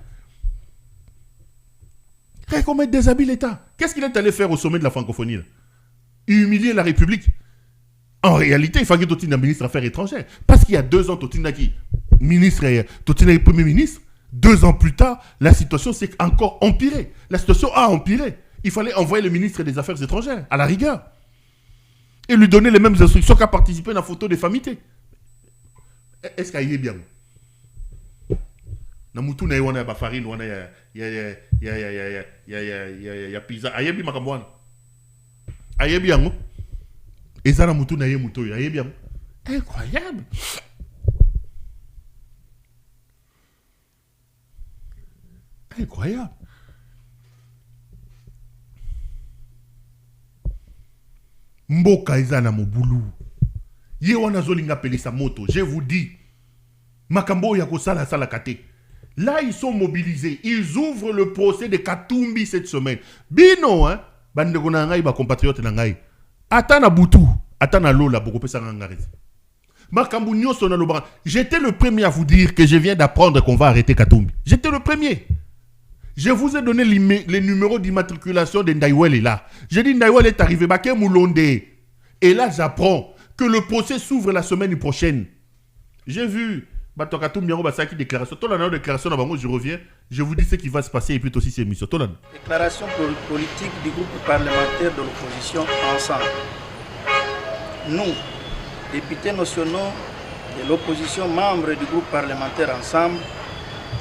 Regarde comment il déshabille l'État. Qu'est-ce qu'il est allé faire au sommet de la francophonie là? Humilier la République. En réalité, il fallait que Totina ministre des Affaires étrangères. Parce qu'il y a 2 ans, Totina qui ministre, Totina est premier ministre. 2 ans plus tard, la situation s'est encore empirée. La situation a empiré. Il fallait envoyer le ministre des Affaires étrangères, à la rigueur. Et lui donner les mêmes instructions qu'à participer à la photo de famille. Est-ce qu'il y a bien? Namutu na yona ba farine wana ya pizza ayebi makamwana. Ayebi yango. Eza na mutu na ye muto ya ayebi yango. Incroyable. Incroyable. Mboka eza na mobulu. Ye wana zolinga pelisa moto. Je vous dis. Makambo ya kosala sala kate. Là, ils sont mobilisés. Ils ouvrent le procès de Katumbi cette semaine. Bino, hein. Bandeko na ngai ba compatriote na ngai. Ata na butu. Ata na lola boko pesa ngarezi. Makambo nyoso na lobra. J'étais le premier à vous dire que je viens d'apprendre qu'on va arrêter Katumbi. J'étais le premier. Je vous ai donné les numéros d'immatriculation de Ndaiwele là. J'ai dit Ndaiwele est arrivé, Baké Moulonde. Et là, j'apprends que le procès s'ouvre la semaine prochaine. J'ai vu Batokatou Miango Basaki déclaration. Tout la déclaration, je reviens. Je vous dis ce qui va se passer et puis aussi c'est émission. Déclaration politique du groupe parlementaire de l'opposition Ensemble. Nous, députés nationaux de l'opposition, membres du groupe parlementaire Ensemble,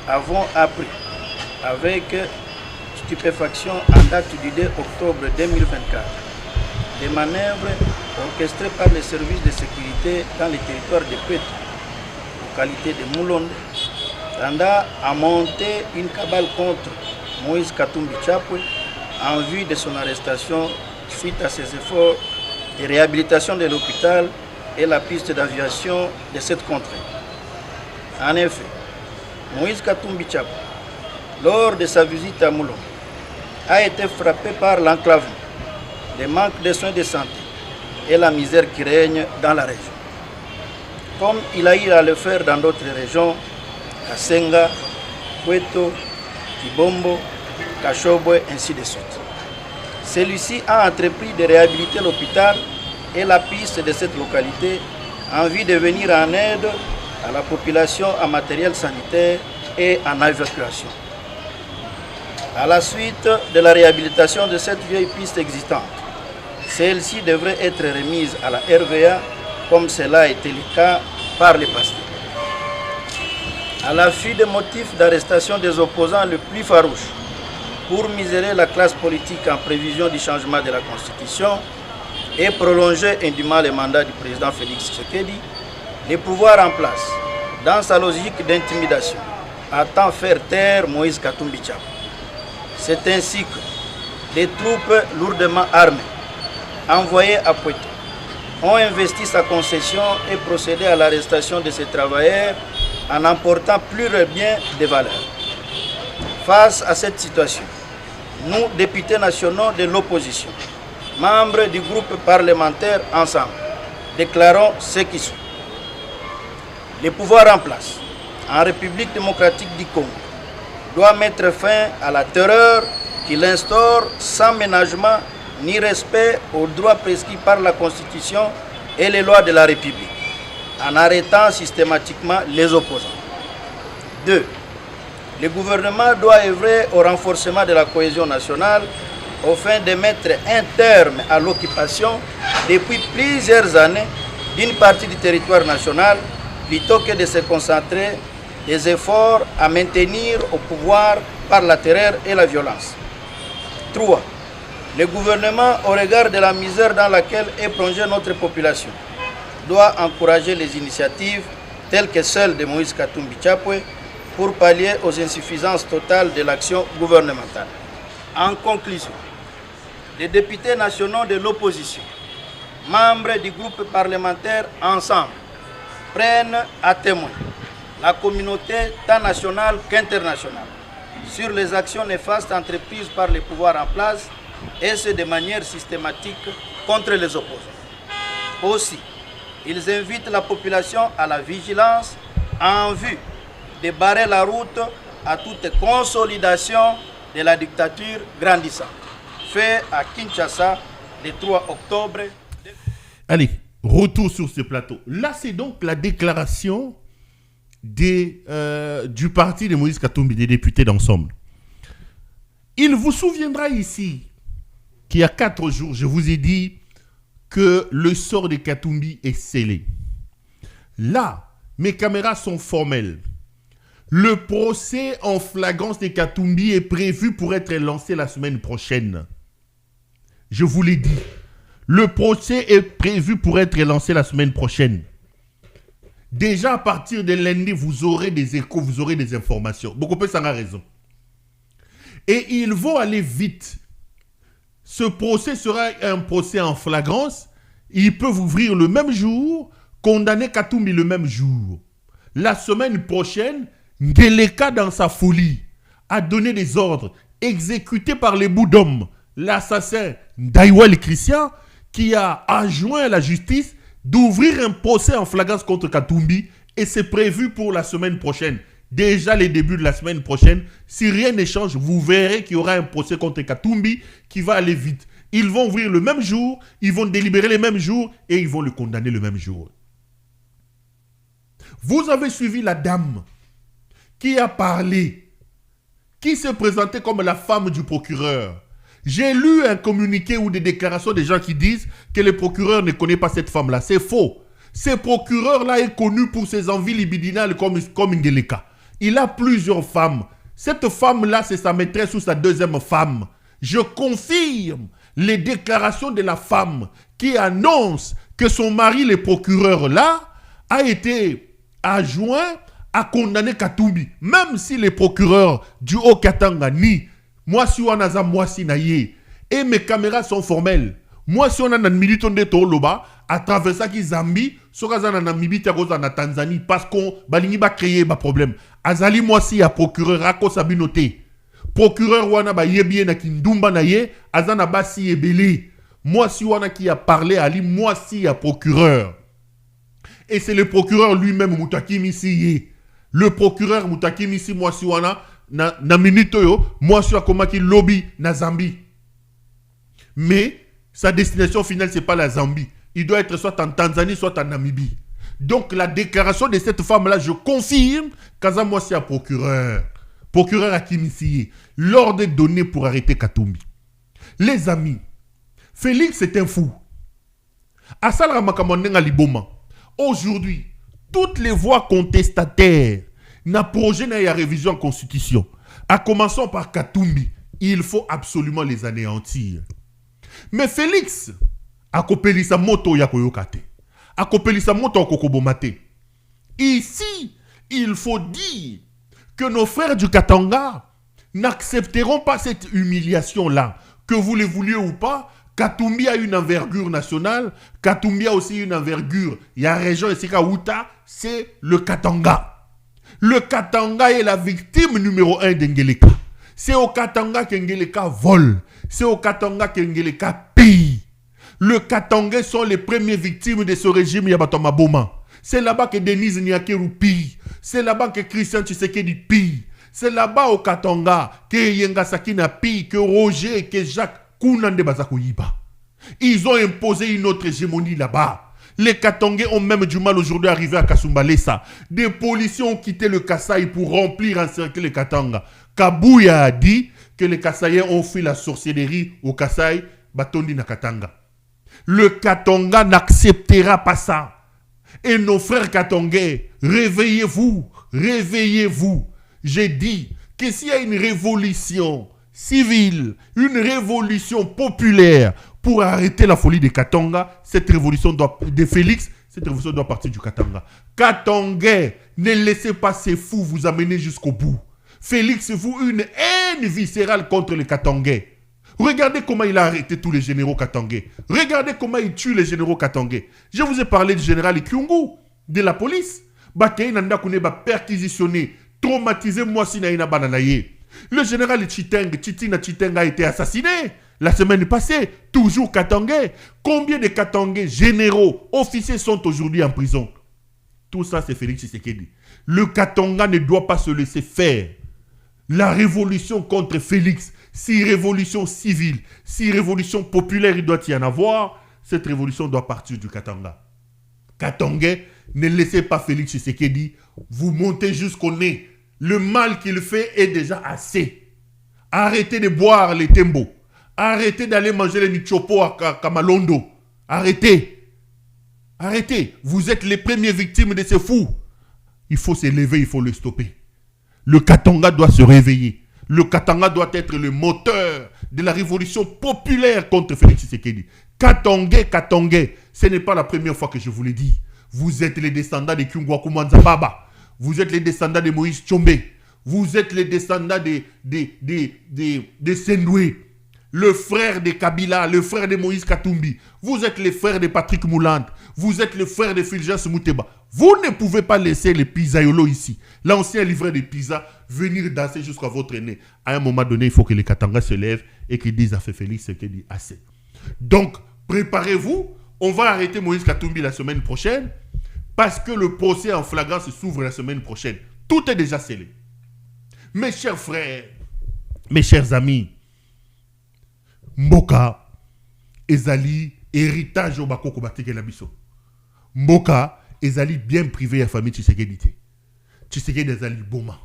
avons appris avec stupéfaction en date du 2 octobre 2024 des manœuvres orchestrées par les services de sécurité dans les territoires de Pétou, localité de Moulonde, tendant à monter une cabale contre Moïse Katumbi Chapwe en vue de son arrestation suite à ses efforts de réhabilitation de l'hôpital et la piste d'aviation de cette contrée. En effet, Moïse Katumbi Chapwe, lors de sa visite à Moulon, a été frappé par l'enclavement, le manque de soins de santé et la misère qui règne dans la région. Comme il a eu à le faire dans d'autres régions, Kasenga, Kweto, Kibombo, Kachobwe, ainsi de suite. Celui-ci a entrepris de réhabiliter l'hôpital et la piste de cette localité en vue de venir en aide à la population en matériel sanitaire et en évacuation. À la suite de la réhabilitation de cette vieille piste existante, celle-ci devrait être remise à la RVA comme cela a été le cas par le passé. À l'affût des motifs d'arrestation des opposants les plus farouches pour misérer la classe politique en prévision du changement de la Constitution et prolonger indûment le mandat du président Félix Tshisekedi, le pouvoir en place, dans sa logique d'intimidation, attend faire taire Moïse Katumbi Chapwe. C'est ainsi que des troupes lourdement armées, envoyées à Poitou, ont investi sa concession et procédé à l'arrestation de ces travailleurs en emportant plus de biens de valeur. Face à cette situation, nous, députés nationaux de l'opposition, membres du groupe parlementaire Ensemble, déclarons ce qui suit. Le pouvoir en place, en République démocratique du Congo, doit mettre fin à la terreur qu'il instaure sans ménagement ni respect aux droits prescrits par la Constitution et les lois de la République. en arrêtant systématiquement les opposants. 2. Le gouvernement doit œuvrer au renforcement de la cohésion nationale afin de mettre un terme à l'occupation depuis plusieurs années d'une partie du territoire national plutôt que de se concentrer des efforts à maintenir au pouvoir par la terreur et la violence. 3. Le gouvernement, au regard de la misère dans laquelle est plongée notre population, doit encourager les initiatives telles que celle de Moïse Katumbi Chapwe pour pallier aux insuffisances totales de l'action gouvernementale. En conclusion, les députés nationaux de l'opposition, membres du groupe parlementaire Ensemble, prennent à témoin la communauté tant nationale qu'internationale sur les actions néfastes entreprises par les pouvoirs en place et ce de manière systématique contre les opposants. Aussi, ils invitent la population à la vigilance en vue de barrer la route à toute consolidation de la dictature grandissante. Fait à Kinshasa le 3 octobre. Allez, retour sur ce plateau. Là, c'est donc la déclaration du parti de Moïse Katumbi, des députés d'Ensemble. Il vous souviendra ici qu'il y a 4 jours, je vous ai dit que le sort de Katumbi est scellé. Là, mes caméras sont formelles. Le procès en flagrance de Katumbi est prévu pour être lancé la semaine prochaine. Je vous l'ai dit. Le procès est prévu pour être lancé la semaine prochaine. Déjà, à partir de lundi, vous aurez des échos, vous aurez des informations. Beaucoup de gens ont raison. Et ils vont aller vite. Ce procès sera un procès en flagrance. Ils peuvent ouvrir le même jour, condamner Katumbi le même jour. La semaine prochaine, Ngeleka, dans sa folie, a donné des ordres exécutés par les bouts d'hommes. L'assassin Ndaïwel Christian, qui a adjoint à la justice d'ouvrir un procès en flagrance contre Katumbi, et c'est prévu pour la semaine prochaine. Déjà les débuts de la semaine prochaine, si rien ne change, vous verrez qu'il y aura un procès contre Katumbi qui va aller vite. Ils vont ouvrir le même jour, ils vont délibérer le même jour et ils vont le condamner le même jour. Vous avez suivi la dame qui a parlé, qui s'est présentée comme la femme du procureur. J'ai lu un communiqué ou des déclarations des gens qui disent que le procureur ne connaît pas cette femme-là. C'est faux. Ce procureur-là est connu pour ses envies libidinales comme Ngeleka. Il a plusieurs femmes. Cette femme-là, c'est sa maîtresse ou sa deuxième femme. Je confirme les déclarations de la femme qui annonce que son mari, le procureur-là, a été adjoint à condamner Katumbi. Même si le procureur du Haut-Katanga nie, moi si on a moi si naïe, et mes caméras sont formelles. Moi si on a un militant de Toloba, à travers ça qui Zambie, sokaza na Namibie, na Tanzanie, parce qu'on va créer un problème. Azali moi si a procureur Rako Sabinote. Procureur wana ba yebie na kindumba na ye, azana basi ebele. Moi si wana qui a parlé ali, moi si a procureur. Et c'est le procureur lui-même Moutaki Misi. Le procureur Moutaki Misi moi si wana na minute yo, moi si akoma ki lobby na Zambie. Mais sa destination finale c'est pas la Zambie. Il doit être soit en Tanzanie, soit en Namibie. Donc la déclaration de cette femme-là, je confirme qu'Aza moi si a procureur. Procureur Akimissi, l'ordre est donné pour arrêter Katumbi. Les amis, Félix est un fou. Asala Makamonenga Liboma. Aujourd'hui, toutes les voix contestataires n'a projet n'a ya révision en constitution. À commencer par Katumbi, il faut absolument les anéantir. Mais Félix, akopelisa moto ya koyokate. Akopelisa moto kokobomate. Ici, il faut dire que nos frères du Katanga n'accepteront pas cette humiliation-là. Que vous le vouliez ou pas, Katumbi a une envergure nationale, Katumbi a aussi une envergure. Il y a une région ici, c'est le Katanga. Le Katanga est la victime numéro 1 d'Ngeleka. C'est au Katanga qu'Ngeleka vole. C'est au Katanga qu'Ngeleka pille. Le Katangais sont les premières victimes de ce régime Yabatoma Boma. C'est là-bas que Denise Nyakeru pille. C'est là-bas que Christian Tshisekedi pille. C'est là-bas au Katanga que Yenga Sakina pille, que Roger, que Jacques Kounande Bazakoyiba. Ils ont imposé une autre hégémonie là-bas. Les Katangais ont même du mal aujourd'hui à arriver à Kasumbalesa. Des policiers ont quitté le Kasaï pour remplir, encercler les Katanga. Kabouya a dit que les Kasaïens ont fait la sorcellerie au Kasaï, Batondi na Katanga. Le Katanga n'acceptera pas ça. Et nos frères Katangais, réveillez-vous, réveillez-vous. J'ai dit que s'il y a une révolution civile, une révolution populaire pour arrêter la folie des Katanga, cette révolution de Félix, cette révolution doit partir du Katanga. Katangais, ne laissez pas ces fous vous amener jusqu'au bout. Félix vous une haine viscérale contre les Katangais. Regardez comment il a arrêté tous les généraux katangais. Regardez comment il tue les généraux katangais. Je vous ai parlé du général Ikyungu, de la police. Bakei nanda kune ba perquisitionné, traumatisé Mwasi na ina bananaye. Le général Chiteng a été assassiné la semaine passée, toujours katangais. Combien de katangais généraux, officiers sont aujourd'hui en prison? Tout ça, c'est Félix Tshisekedi. Le Katanga ne doit pas se laisser faire. La révolution contre Félix, si révolution civile, si révolution populaire il doit y en avoir, cette révolution doit partir du Katanga. Katangais, ne laissez pas Félix Tshisekedi vous monter jusqu'au nez. Le mal qu'il fait est déjà assez. Arrêtez de boire les tembo. Arrêtez d'aller manger les michopo à Kamalondo. Arrêtez. Arrêtez. Vous êtes les premières victimes de ces fous. Il faut s'élever, il faut le stopper. Le Katanga doit se réveiller. Le Katanga doit être le moteur de la révolution populaire contre Félix Tshisekedi. Katangais, ce n'est pas la première fois que je vous l'ai dit. Vous êtes les descendants de Kyungwaku Manzababa. Vous êtes les descendants de Moïse Tchombe. Vous êtes les descendants de Sendoué. Le frère de Kabila, le frère de Moïse Katumbi. Vous êtes les frères de Patrick Moulante. Vous êtes les frères de Fulgence Mouteba. Vous ne pouvez pas laisser les pizzaiolos ici, l'ancien livreur de pizza, venir danser jusqu'à votre nez. À un moment donné, il faut que les Katanga se lèvent et qu'ils disent à Félix ce qu'il dit assez. Donc, préparez-vous. On va arrêter Moïse Katumbi la semaine prochaine parce que le procès en flagrance s'ouvre la semaine prochaine. Tout est déjà scellé. Mes chers frères, mes chers amis, Mboka, Ezali, héritage au Bakoko Bateke Labiso. Mboka, Ezali bien privé à la famille Tshisekedi. Tshisekedi Ezali Boma.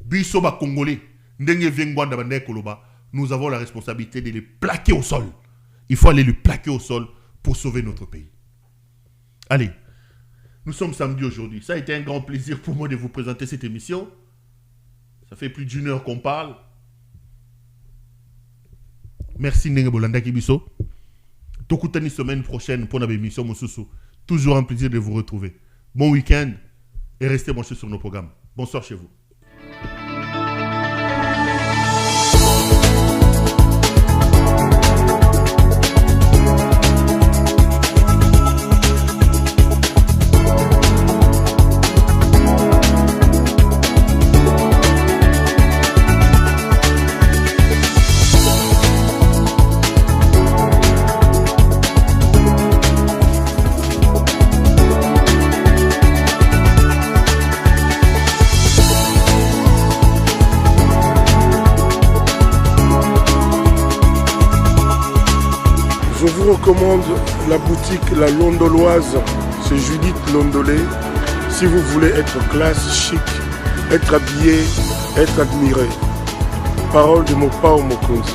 Biso ba Congolais, Ndenge Viengwanda Bande Koloba, nous avons la responsabilité de les plaquer au sol. Il faut aller le plaquer au sol pour sauver notre pays. Allez, nous sommes samedi aujourd'hui. Ça a été un grand plaisir pour moi de vous présenter cette émission. Ça fait plus d'1 heure qu'on parle. Merci Ndenge Bolanda Kibiso. Tokutani semaine prochaine pour notre émission Mosusu. Toujours un plaisir de vous retrouver. Bon week-end et restez branchés sur nos programmes. Bonsoir chez vous. Je vous recommande la boutique La Londoloise, c'est Judith Londolé. Si vous voulez être classe, chic, être habillé, être admiré. Parole de Mopao Mokonzi.